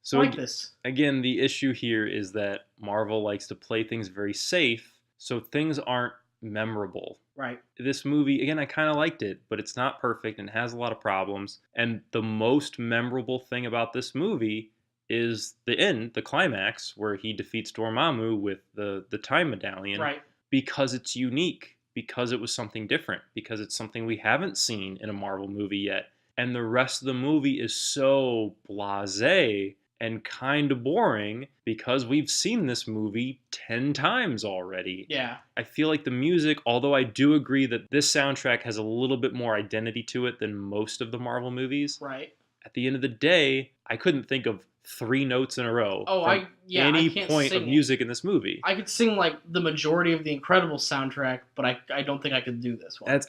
So I like this. Again, the issue here is that Marvel likes to play things very safe, so things aren't memorable. Right. This movie, again, I kind of liked it, but it's not perfect and has a lot of problems. And the most memorable thing about this movie is the end, the climax, where he defeats Dormammu with the time medallion. Right. Because it's unique, because it was something different, because it's something we haven't seen in a Marvel movie yet. And the rest of the movie is so blasé and kind of boring because we've seen this movie 10 times already. Yeah. I feel like the music, although I do agree that this soundtrack has a little bit more identity to it than most of the Marvel movies, Right. at the end of the day, I couldn't think of 3 notes in a row. Oh, from I any can't point sing of music in this movie. I could sing like the majority of the Incredibles soundtrack, but I don't think I could do this one.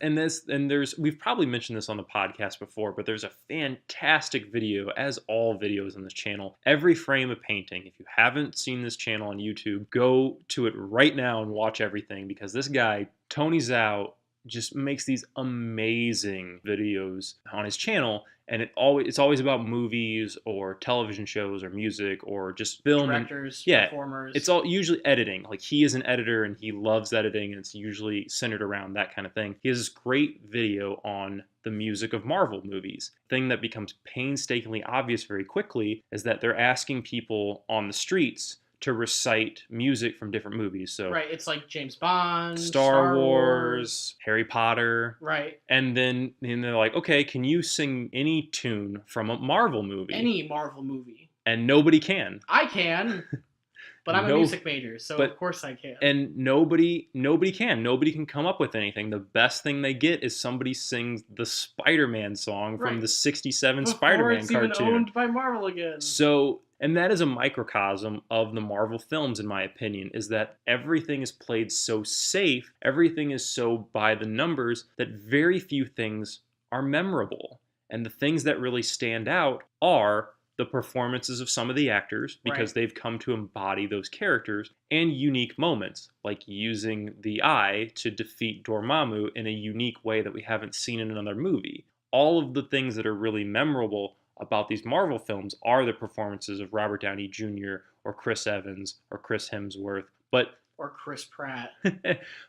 We've probably mentioned this on the podcast before, but there's a fantastic video, as all videos on this channel, Every Frame a Painting. If you haven't seen this channel on YouTube, go to it right now and watch everything, because this guy, Tony Zhao, just makes these amazing videos on his channel, and it's always about movies or television shows or music or just film. Directors, and, performers. It's all usually editing. Like, he is an editor and he loves editing, and it's usually centered around that kind of thing. He has this great video on the music of Marvel movies. The thing that becomes painstakingly obvious very quickly is that they're asking people on the streets to recite music from different movies. So right, it's like James Bond, Star Wars, Harry Potter. Right. And then they're like, okay, can you sing any tune from a Marvel movie? Any Marvel movie. And nobody can. I can, but I'm a music major, so of course I can. And nobody can. Nobody can come up with anything. The best thing they get is somebody sings the Spider-Man song from the 67 Spider-Man cartoon. It's even owned by Marvel again. So... And that is a microcosm of the Marvel films, in my opinion, is that everything is played so safe, everything is so by the numbers, that very few things are memorable. And the things that really stand out are the performances of some of the actors, because they've come to embody those characters, and unique moments, like using the eye to defeat Dormammu in a unique way that we haven't seen in another movie. All of the things that are really memorable about these Marvel films are the performances of Robert Downey Jr. or Chris Evans or Chris Hemsworth, or Chris Pratt.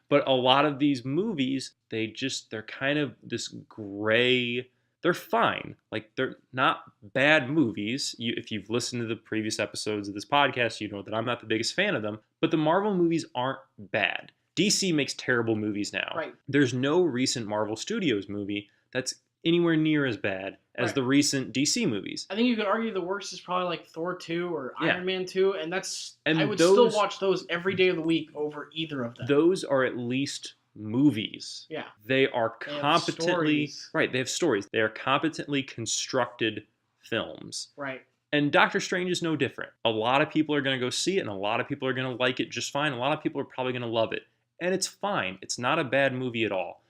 But a lot of these movies, they're kind of this gray. They're fine. Like, they're not bad movies. If you've listened to the previous episodes of this podcast, you know that I'm not the biggest fan of them. But the Marvel movies aren't bad. DC makes terrible movies now. Right. There's no recent Marvel Studios movie that's anywhere near as bad as the recent DC movies. I think you could argue the worst is probably like Thor 2 or Iron Man 2, and I would those, still watch those every day of the week over either of them. Those are at least movies. Yeah. They are competently... They have stories. They are competently constructed films. Right. And Doctor Strange is no different. A lot of people are going to go see it, and a lot of people are going to like it just fine. A lot of people are probably going to love it. And it's fine. It's not a bad movie at all.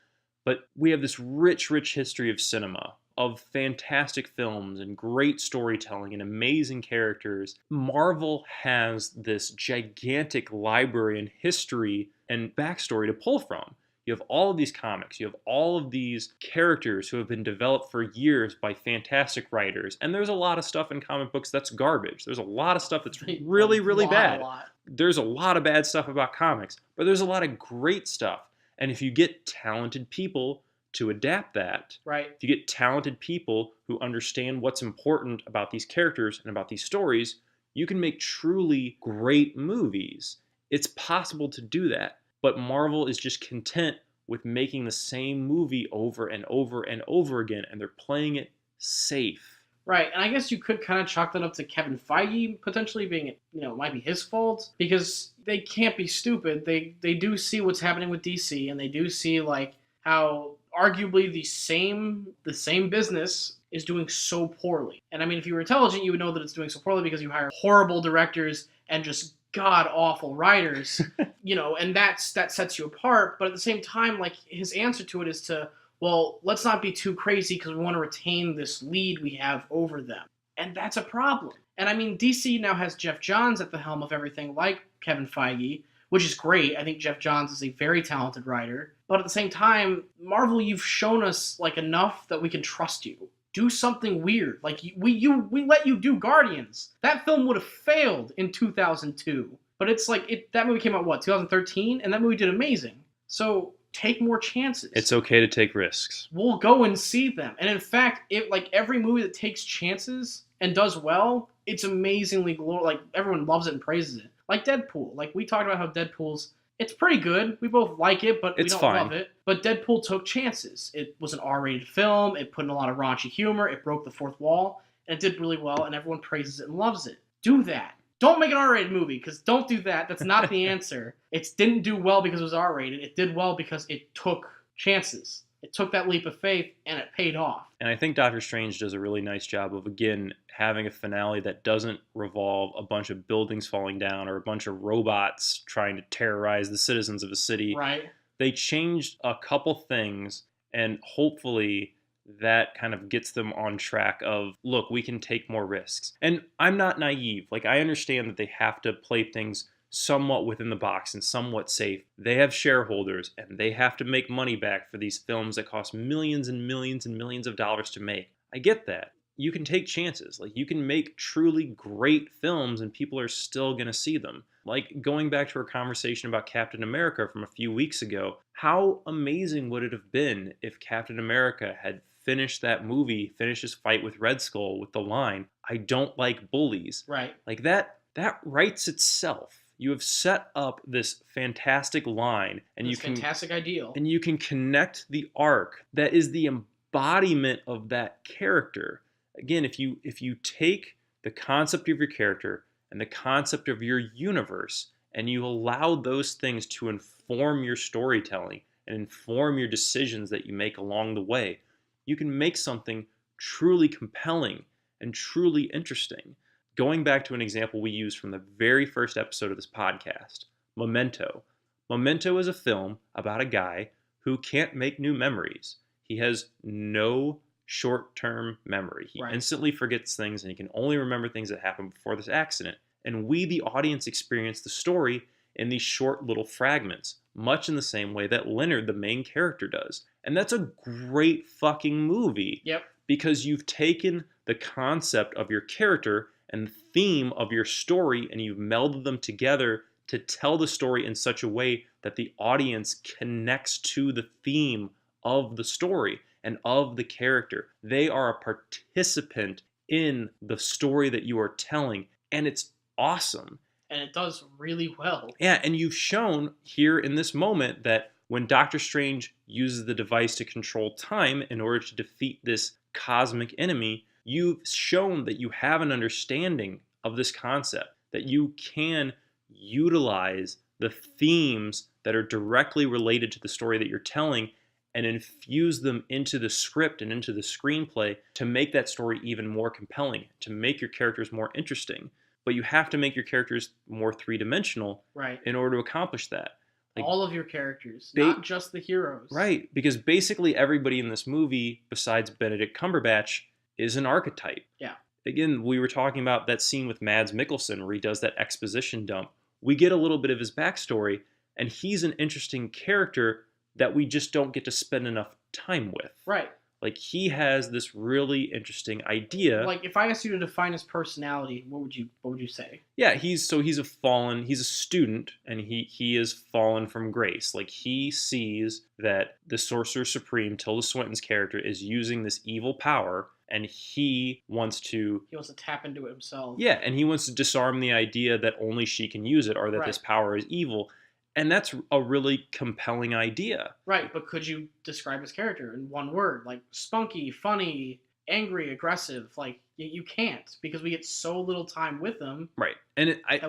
But we have this rich, rich history of cinema, of fantastic films and great storytelling and amazing characters. Marvel has this gigantic library and history and backstory to pull from. You have all of these comics, you have all of these characters who have been developed for years by fantastic writers, and there's a lot of stuff in comic books that's garbage. There's a lot of stuff that's really, really bad. There's a lot of bad stuff about comics, but there's a lot of great stuff. And if you get talented people to adapt that, if you get talented people who understand what's important about these characters and about these stories, you can make truly great movies. It's possible to do that, but Marvel is just content with making the same movie over and over and over again, and they're playing it safe. Right, and I guess you could kind of chalk that up to Kevin Feige potentially being, it might be his fault, because they can't be stupid. They do see what's happening with DC, and they do see like how arguably the same business is doing so poorly. And I mean, if you were intelligent, you would know that it's doing so poorly because you hire horrible directors and just god-awful writers, and that sets you apart. But at the same time, like, his answer to it is to, well, let's not be too crazy because we want to retain this lead we have over them. And that's a problem. And I mean, DC now has Jeff Johns at the helm of everything, like Kevin Feige, which is great. I think Jeff Johns is a very talented writer. But at the same time, Marvel, you've shown us like enough that we can trust you. Do something weird. Like, we let you do Guardians. That film would have failed in 2002. But it's like, that movie came out, 2013? And that movie did amazing. So take more chances. It's okay to take risks. We'll go and see them. And in fact, every movie that takes chances and does well, it's amazingly like, everyone loves it and praises it. Like Deadpool. Like, we talked about how it's pretty good. We both like it, but we don't love it. But Deadpool took chances. It was an R-rated film. It put in a lot of raunchy humor. It broke the fourth wall. And it did really well, and everyone praises it and loves it. Do that. Don't make an R-rated movie, because don't do that. That's not the answer. It didn't do well because it was R-rated. It did well because it took chances. it took that leap of faith and it paid off. And I think Doctor Strange does a really nice job of, again, having a finale that doesn't revolve a bunch of buildings falling down or a bunch of robots trying to terrorize the citizens of a city. Right. They changed a couple things, and hopefully that kind of gets them on track of, look, we can take more risks. And I'm not naive. Like, I understand that they have to play things somewhat within the box and somewhat safe. They have shareholders, and they have to make money back for these films that cost millions and millions and millions of dollars to make. I get that. You can take chances. Like, you can make truly great films and people are still going to see them. Like, going back to our conversation about Captain America from a few weeks ago, how amazing would it have been if Captain America had finished that movie, finished his fight with Red Skull with the line, "I don't like bullies." Right. Like, that writes itself. You have set up this fantastic line, and This fantastic ideal. and you can connect the arc that is the embodiment of that character. Again, if you take the concept of your character and the concept of your universe, and you allow those things to inform your storytelling and inform your decisions that you make along the way, you can make something truly compelling and truly interesting. Going back to an example we used from the very first episode of this podcast, Memento. Memento is a film about a guy who can't make new memories. He has no short-term memory. He instantly forgets things, and he can only remember things that happened before this accident. And we, the audience, experience the story in these short little fragments, much in the same way that Leonard, the main character, does. And that's a great fucking movie. Yep. Because you've taken the concept of your character and the theme of your story, and you've melded them together to tell the story in such a way that the audience connects to the theme of the story and of the character. They are a participant in the story that you are telling, and it's awesome. And it does really well. Yeah, and you've shown here in this moment that when Doctor Strange uses the device to control time in order to defeat this cosmic enemy, you've shown that you have an understanding of this concept, that you can utilize the themes that are directly related to the story that you're telling and infuse them into the script and into the screenplay to make that story even more compelling, to make your characters more interesting. But you have to make your characters more three-dimensional in order to accomplish that. Like, all of your characters, not just the heroes. Right, because basically everybody in this movie, besides Benedict Cumberbatch, is an archetype. Yeah. Again, we were talking about that scene with Mads Mikkelsen where he does that exposition dump. We get a little bit of his backstory, and he's an interesting character that we just don't get to spend enough time with. Right. Like, he has this really interesting idea. Like, if I asked you to define his personality, what would you say? Yeah, he's a student, and he is fallen from grace. Like, he sees that the Sorcerer Supreme, Tilda Swinton's character, is using this evil power, and he wants to tap into it himself. Yeah, and he wants to disarm the idea that only she can use it, or that this power is evil. And that's a really compelling idea. Right, but could you describe his character in one word? Like, spunky, funny, angry, aggressive. Like, you can't, because we get so little time with him. Right. And I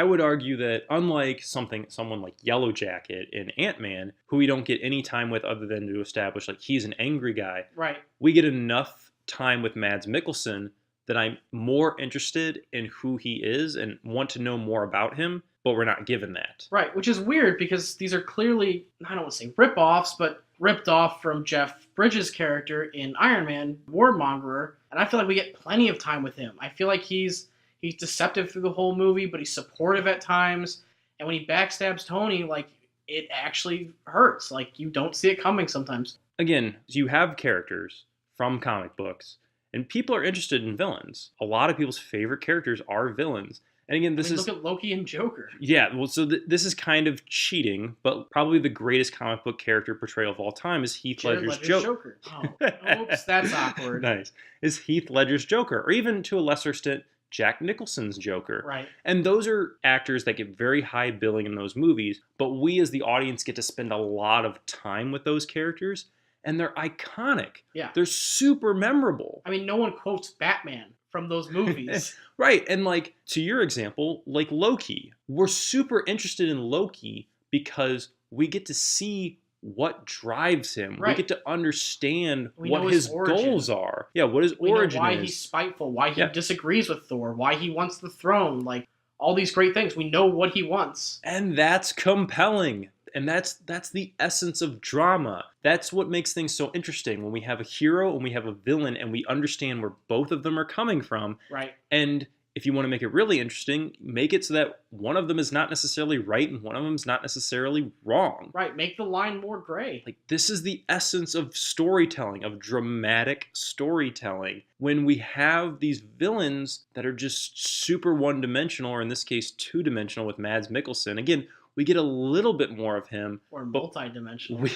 would argue that unlike someone like Yellow Jacket in Ant-Man, who we don't get any time with other than to establish, like, he's an angry guy. Right. We get enough time with Mads Mikkelsen that I'm more interested in who he is and want to know more about him, but we're not given that. Right, which is weird because these are clearly, I don't want to say rip-offs, but ripped off from Jeff Bridges' character in Iron Man, Warmonger, and I feel like we get plenty of time with him. I feel like he's deceptive through the whole movie, but he's supportive at times, and when he backstabs Tony, like, it actually hurts. Like, you don't see it coming sometimes. Again, you have characters from comic books, and people are interested in villains. A lot of people's favorite characters are villains. And again, look at Loki and Joker. Yeah, well, so this is kind of cheating, but probably the greatest comic book character portrayal of all time is Heath Ledger's Joker. Oh, oops, that's awkward. Nice. Is Heath Ledger's Joker, or even to a lesser extent, Jack Nicholson's Joker. Right. And those are actors that get very high billing in those movies, but we as the audience get to spend a lot of time with those characters, and they're iconic. Yeah. They're super memorable. I mean, no one quotes Batman from those movies. Right. And like, to your example, like Loki. We're super interested in Loki because we get to see what drives him. Right. We get to understand We what know his his origin. goals are. Yeah, what his We know origin why is. he's spiteful, why he Yeah. disagrees with Thor, why he wants the throne, like all these great things. We know what he wants. And that's compelling. And that's the essence of drama. That's what makes things so interesting when we have a hero and we have a villain and we understand where both of them are coming from. Right. And if you want to make it really interesting, make it so that one of them is not necessarily right and one of them is not necessarily wrong. Right. Make the line more gray. Like, this is the essence of storytelling, of dramatic storytelling. When we have these villains that are just super one-dimensional, or in this case, two-dimensional with Mads Mikkelsen. Again, we get a little bit more of him. Or but multi-dimensional.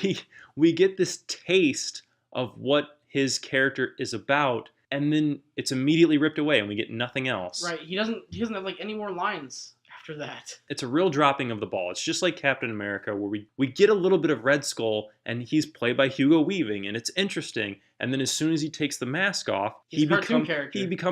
we get this taste of what his character is about, and then it's immediately ripped away and we get nothing else. Right. He doesn't have like any more lines after that. It's a real dropping of the ball. It's just like Captain America, where we get a little bit of Red Skull and he's played by Hugo Weaving, and it's interesting. And then as soon as he takes the mask off, he becomes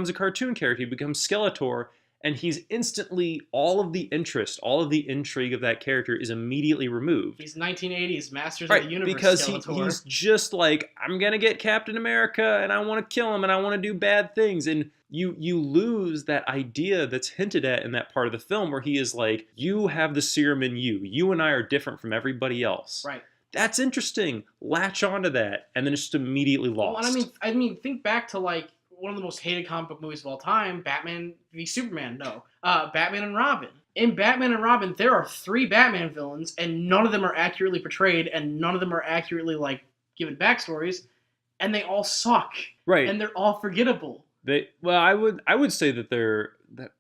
a cartoon character. He becomes Skeletor. And he's instantly, all of the interest, all of the intrigue of that character is immediately removed. He's 1980s Masters of the Universe because Skeletor. he's just like, I'm going to get Captain America and I want to kill him and I want to do bad things. And you lose that idea that's hinted at in that part of the film where he is like, you have the serum in you. You and I are different from everybody else. Right. That's interesting. Latch onto that. And then it's just immediately lost. Well, I mean, think back to like, one of the most hated comic book movies of all time, Batman v Superman. Batman and Robin. In Batman and Robin, there are 3 Batman villains, and none of them are accurately portrayed, and none of them are accurately like given backstories, and they all suck. Right. And they're all forgettable. I would say that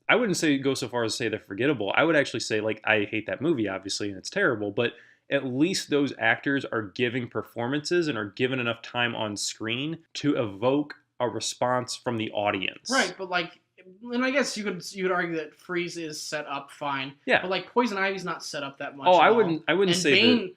I wouldn't say go so far as to say they're forgettable. I would actually say, like, I hate that movie, obviously, and it's terrible, but at least those actors are giving performances and are given enough time on screen to evoke a response from the audience. Right, but like, and I guess you could argue that Freeze is set up fine. Yeah. But like Poison Ivy's not set up that much. Oh, at I all. wouldn't And say that.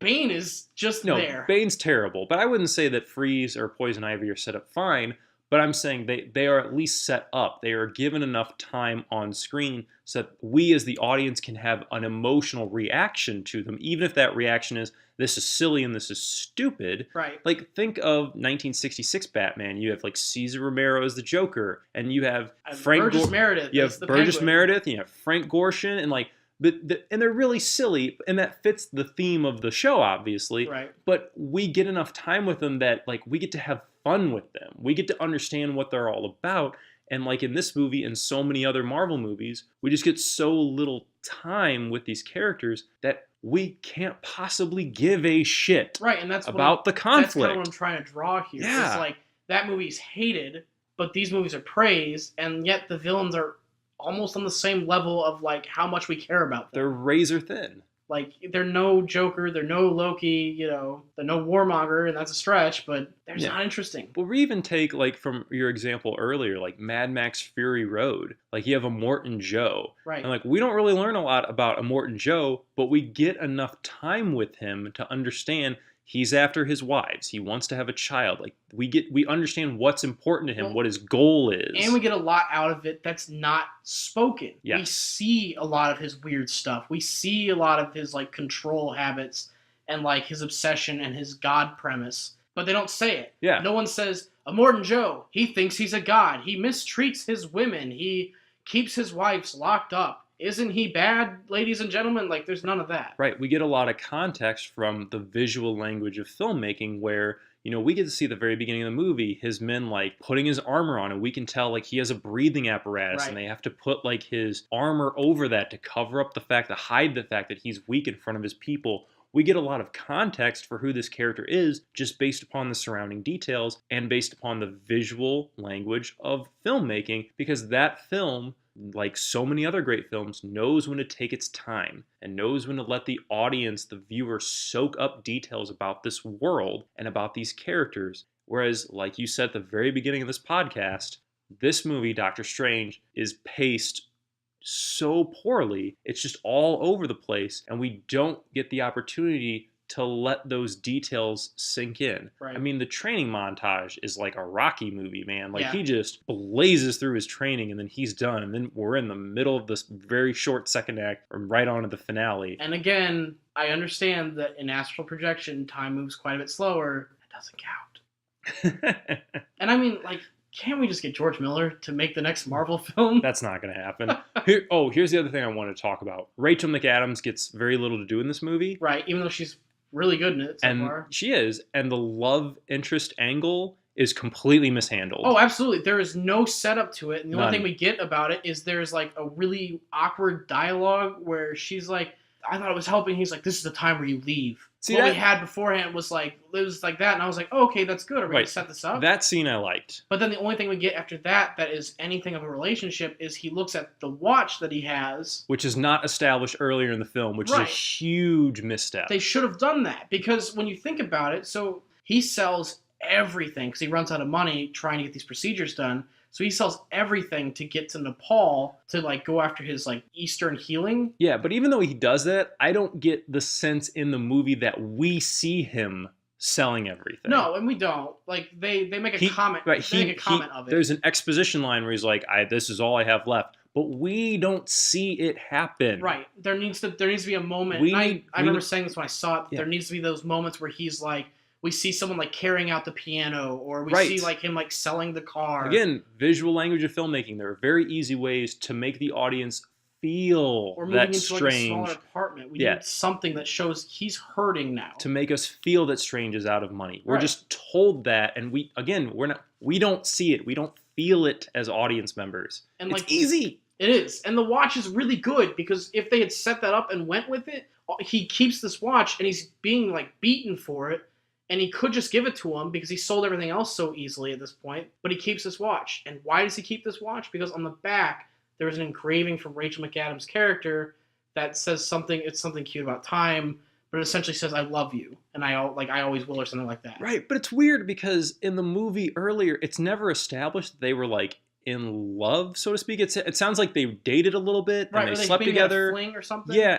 Bane is just there. Bane's terrible, but I wouldn't say that Freeze or Poison Ivy are set up fine. But I'm saying they are at least set up. They are given enough time on screen so that we as the audience can have an emotional reaction to them, even if that reaction is, this is silly and this is stupid. Right. Like, think of 1966 Batman. You have, like, Cesar Romero as the Joker, and you have Burgess Meredith. You have Burgess Meredith, and you have Frank Gorshin, and like, and they're really silly, and that fits the theme of the show, obviously. Right. But we get enough time with them that, like, we get to have fun with them. We get to understand what they're all about. And like in this movie and so many other Marvel movies, we just get so little time with these characters that we can't possibly give a shit right, and that's about the conflict. That's kind of what I'm trying to draw here. Yeah. It's like, that movie's hated, but these movies are praised, and yet the villains are almost on the same level of like how much we care about them. They're razor thin. Like, they're no Joker, they're no Loki, they're no Warmonger, and that's a stretch, but they're just not interesting. Well, we even take, like, from your example earlier, like Mad Max Fury Road. Like, you have a Morton Joe. Right. And, like, we don't really learn a lot about a Morton Joe, but we get enough time with him to understand he's after his wives. He wants to have a child. Like, we understand what's important to him, what his goal is. And we get a lot out of it that's not spoken. Yes. We see a lot of his weird stuff. We see a lot of his like control habits and like his obsession and his god premise. But they don't say it. Yeah. No one says, Immortan Joe, he thinks he's a god. He mistreats his women. He keeps his wives locked up. Isn't he bad, ladies and gentlemen? Like, there's none of that. Right. We get a lot of context from the visual language of filmmaking where, we get to see at the very beginning of the movie, his men, like, putting his armor on, and we can tell, like, he has a breathing apparatus, Right. and they have to put, like, his armor over that to cover up to hide the fact that he's weak in front of his people. We get a lot of context for who this character is just based upon the surrounding details and based upon the visual language of filmmaking, because that film, like so many other great films, knows when to take its time and knows when to let the audience, the viewer, soak up details about this world and about these characters. Whereas, like you said at the very beginning of this podcast, this movie, Doctor Strange, is paced so poorly. It's just all over the place, and we don't get the opportunity to let those details sink in. Right. I mean, the training montage is like a Rocky movie, man. Like, Yeah. he just blazes through his training, and then he's done, and then we're in the middle of this very short second act, or right on to the finale. And again, I understand that in astral projection, time moves quite a bit slower. That doesn't count. And I mean, like, can't we just get George Miller to make the next Marvel film? That's not going to happen. Here's the other thing I want to talk about. Rachel McAdams gets very little to do in this movie. Right, even though she's really good in it so And far. she is. And the love interest angle is completely mishandled. Oh, absolutely. There is no setup to it. And the None. only thing we get about it is there's like a really awkward dialogue where she's like, I thought it was helping. He's like, this is the time where you leave. See, what that- we had beforehand was like, it was like that. And I was like, oh, okay, that's good. Are we going to set this up? That scene I liked. But then the only thing we get after that is anything of a relationship is he looks at the watch that he has. Which is not established earlier in the film, which is a Right. huge misstep. They should have done that because when you think about it, so he sells everything because he runs out of money trying to get these procedures done. So he sells everything to get to Nepal to like go after his like Eastern healing. Yeah, but even though he does that, I don't get the sense in the movie that we see him selling everything. No, and we don't. Like they make a comment. Right, they make a comment of it. There's an exposition line where he's like, "This is all I have left," but we don't see it happen. Right. There needs to be a moment. I remember saying this when I saw it. Yeah. There needs to be those moments where he's like, we see someone like carrying out the piano, or we Right. see like him like selling the car. Again, visual language of filmmaking. There are very easy ways to make the audience feel or moving that into strange. like a smaller apartment. We Yeah. need something that shows he's hurting now. To make us feel that Strange is out of money. We're Right. just told that, and we don't see it. We don't feel it as audience members. And it's like easy. It is. And the watch is really good because if they had set that up and went with it, he keeps this watch and he's being like beaten for it. And he could just give it to him because he sold everything else so easily at this point. But he keeps this watch. And why does he keep this watch? Because on the back, there is an engraving from Rachel McAdams' character that says something. It's something cute about time, but it essentially says, I love you. And I always will, or something like that. Right, but it's weird because in the movie earlier, it's never established that they were like in love, so to speak. It sounds like they dated a little bit Right, and or they they slept maybe had a together. fling or something. Yeah,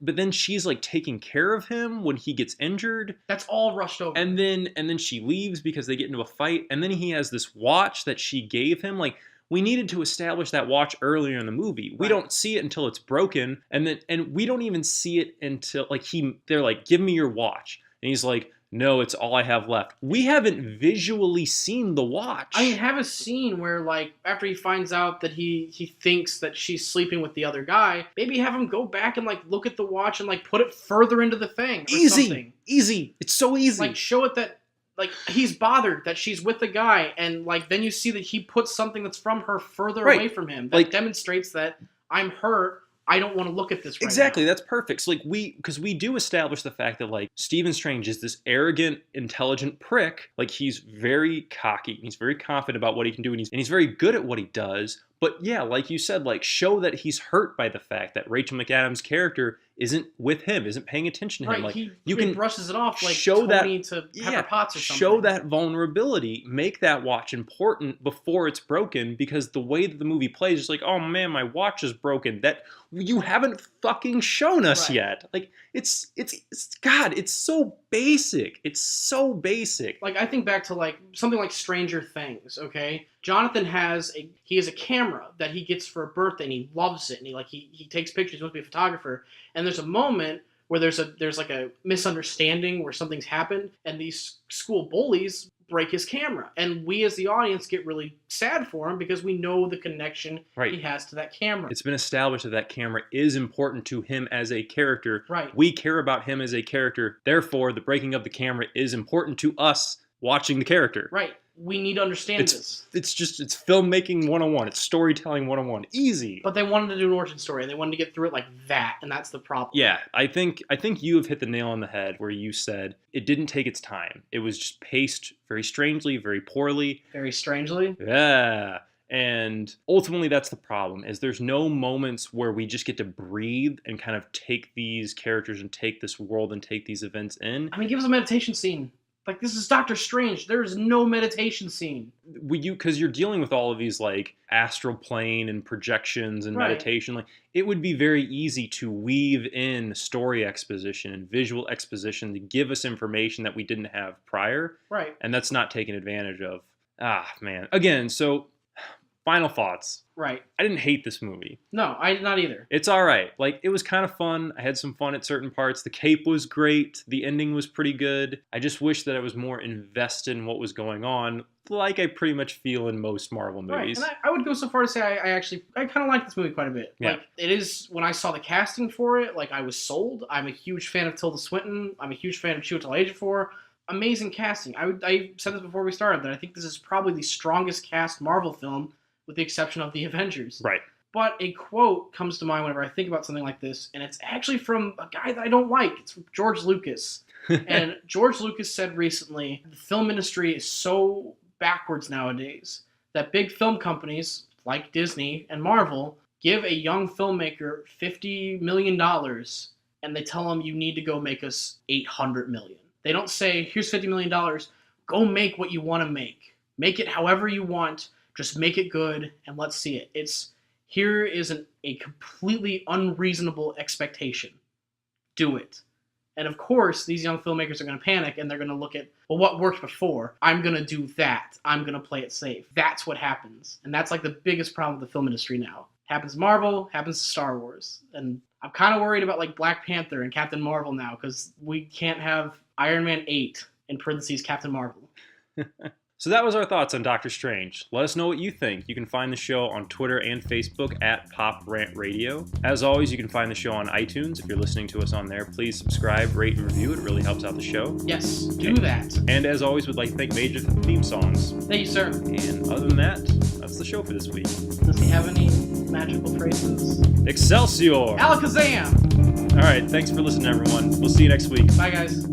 but then she's like taking care of him when he gets injured. That's all rushed over. And then she leaves because they get into a fight, and then he has this watch that she gave him. Like, we needed to establish that watch earlier in the movie. We Right. don't see it until it's broken, and we don't even see it until like they're like, "Give me your watch," and he's like, "No, it's all I have left." We haven't visually seen the watch. I mean, have a scene where, like, after he finds out that he thinks that she's sleeping with the other guy, maybe have him go back and, like, look at the watch and, like, put it further into the thing. Or something. Easy. It's so easy. Like, show it that, like, he's bothered that she's with the guy, and, like, then you see that he puts something that's from her further Right. away from him. That Like- demonstrates that I'm hurt. I don't want to look at this right Exactly, now. that's perfect. So, like, because we do establish the fact that, like, Stephen Strange is this arrogant, intelligent prick. Like, he's very cocky, and he's very confident about what he can do, and he's very good at what he does. But yeah, like you said, like, show that he's hurt by the fact that Rachel McAdams' character isn't with him, isn't paying attention to him. Right, Like, he you can brushes it off like show Tony that to Pepper Potts or something. show that vulnerability, make that watch important before it's broken, because the way that the movie plays is like, oh man, my watch is broken. That you haven't fucking shown us Right. yet. Like, it's God, it's so basic. It's so basic. Like, I think back to like something like Stranger Things. Okay, Jonathan has a camera that he gets for a birthday, and he loves it, and he takes pictures. He wants to be a photographer, and there's a moment where there's like a misunderstanding where something's happened, and these school bullies break his camera, and we as the audience get really sad for him because we know the connection Right. he has to that camera. It's been established that that camera is important to him as a character. Right. We care about him as a character. Therefore, the breaking of the camera is important to us watching the character. Right. We need to understand this. It's filmmaking 101. It's storytelling 101. Easy. But they wanted to do an origin story, and they wanted to get through it like that, and that's the problem. Yeah, I think you have hit the nail on the head where you said it didn't take its time. It was just paced very strangely, very poorly. Very strangely. Yeah. And ultimately that's the problem, is there's no moments where we just get to breathe and kind of take these characters and take this world and take these events in. I mean, give us a meditation scene. Like, this is Doctor Strange. There is no meditation scene. Because you're dealing with all of these, like, astral plane and projections and meditation. Like, it would be very easy to weave in story exposition and visual exposition to give us information that we didn't have prior. Right. And that's not taken advantage of. Ah, man. Again, so, final thoughts. Right. I didn't hate this movie. No, I did not either. It's all right. Like, it was kind of fun. I had some fun at certain parts. The cape was great. The ending was pretty good. I just wish that I was more invested in what was going on, like I pretty much feel in most Marvel movies. Right. And I would go so far to say I kind of like this movie quite a bit. Yeah. Like, it is, when I saw the casting for it, like, I was sold. I'm a huge fan of Tilda Swinton. I'm a huge fan of Chiwetel Ejiofor. Amazing casting. I said this before we started, that I think this is probably the strongest cast Marvel film, with the exception of the Avengers. Right. But a quote comes to mind whenever I think about something like this, and it's actually from a guy that I don't like. It's from George Lucas. And George Lucas said recently, the film industry is so backwards nowadays that big film companies like Disney and Marvel give a young filmmaker $50 million and they tell him, you need to go make us $800 million. They don't say, here's $50 million, go make what you want to make. Make it however you want. Just make it good, and let's see it. Here is a completely unreasonable expectation. Do it. And of course, these young filmmakers are going to panic, and they're going to look at, well, what worked before? I'm going to do that. I'm going to play it safe. That's what happens. And that's like the biggest problem with the film industry now. Happens to Marvel, happens to Star Wars. And I'm kind of worried about like Black Panther and Captain Marvel now, because we can't have Iron Man 8, in parentheses, Captain Marvel. So that was our thoughts on Doctor Strange. Let us know what you think. You can find the show on Twitter and Facebook at POP RANT RADIO. As always, you can find the show on iTunes. If you're listening to us on there, please subscribe, rate, and review. It really helps out the show. Yes, do that. And as always, we'd like to thank Major for the theme songs. Thank you, sir. And other than that, that's the show for this week. Does he have any magical phrases? Excelsior! Alakazam! All right, thanks for listening, everyone. We'll see you next week. Bye, guys.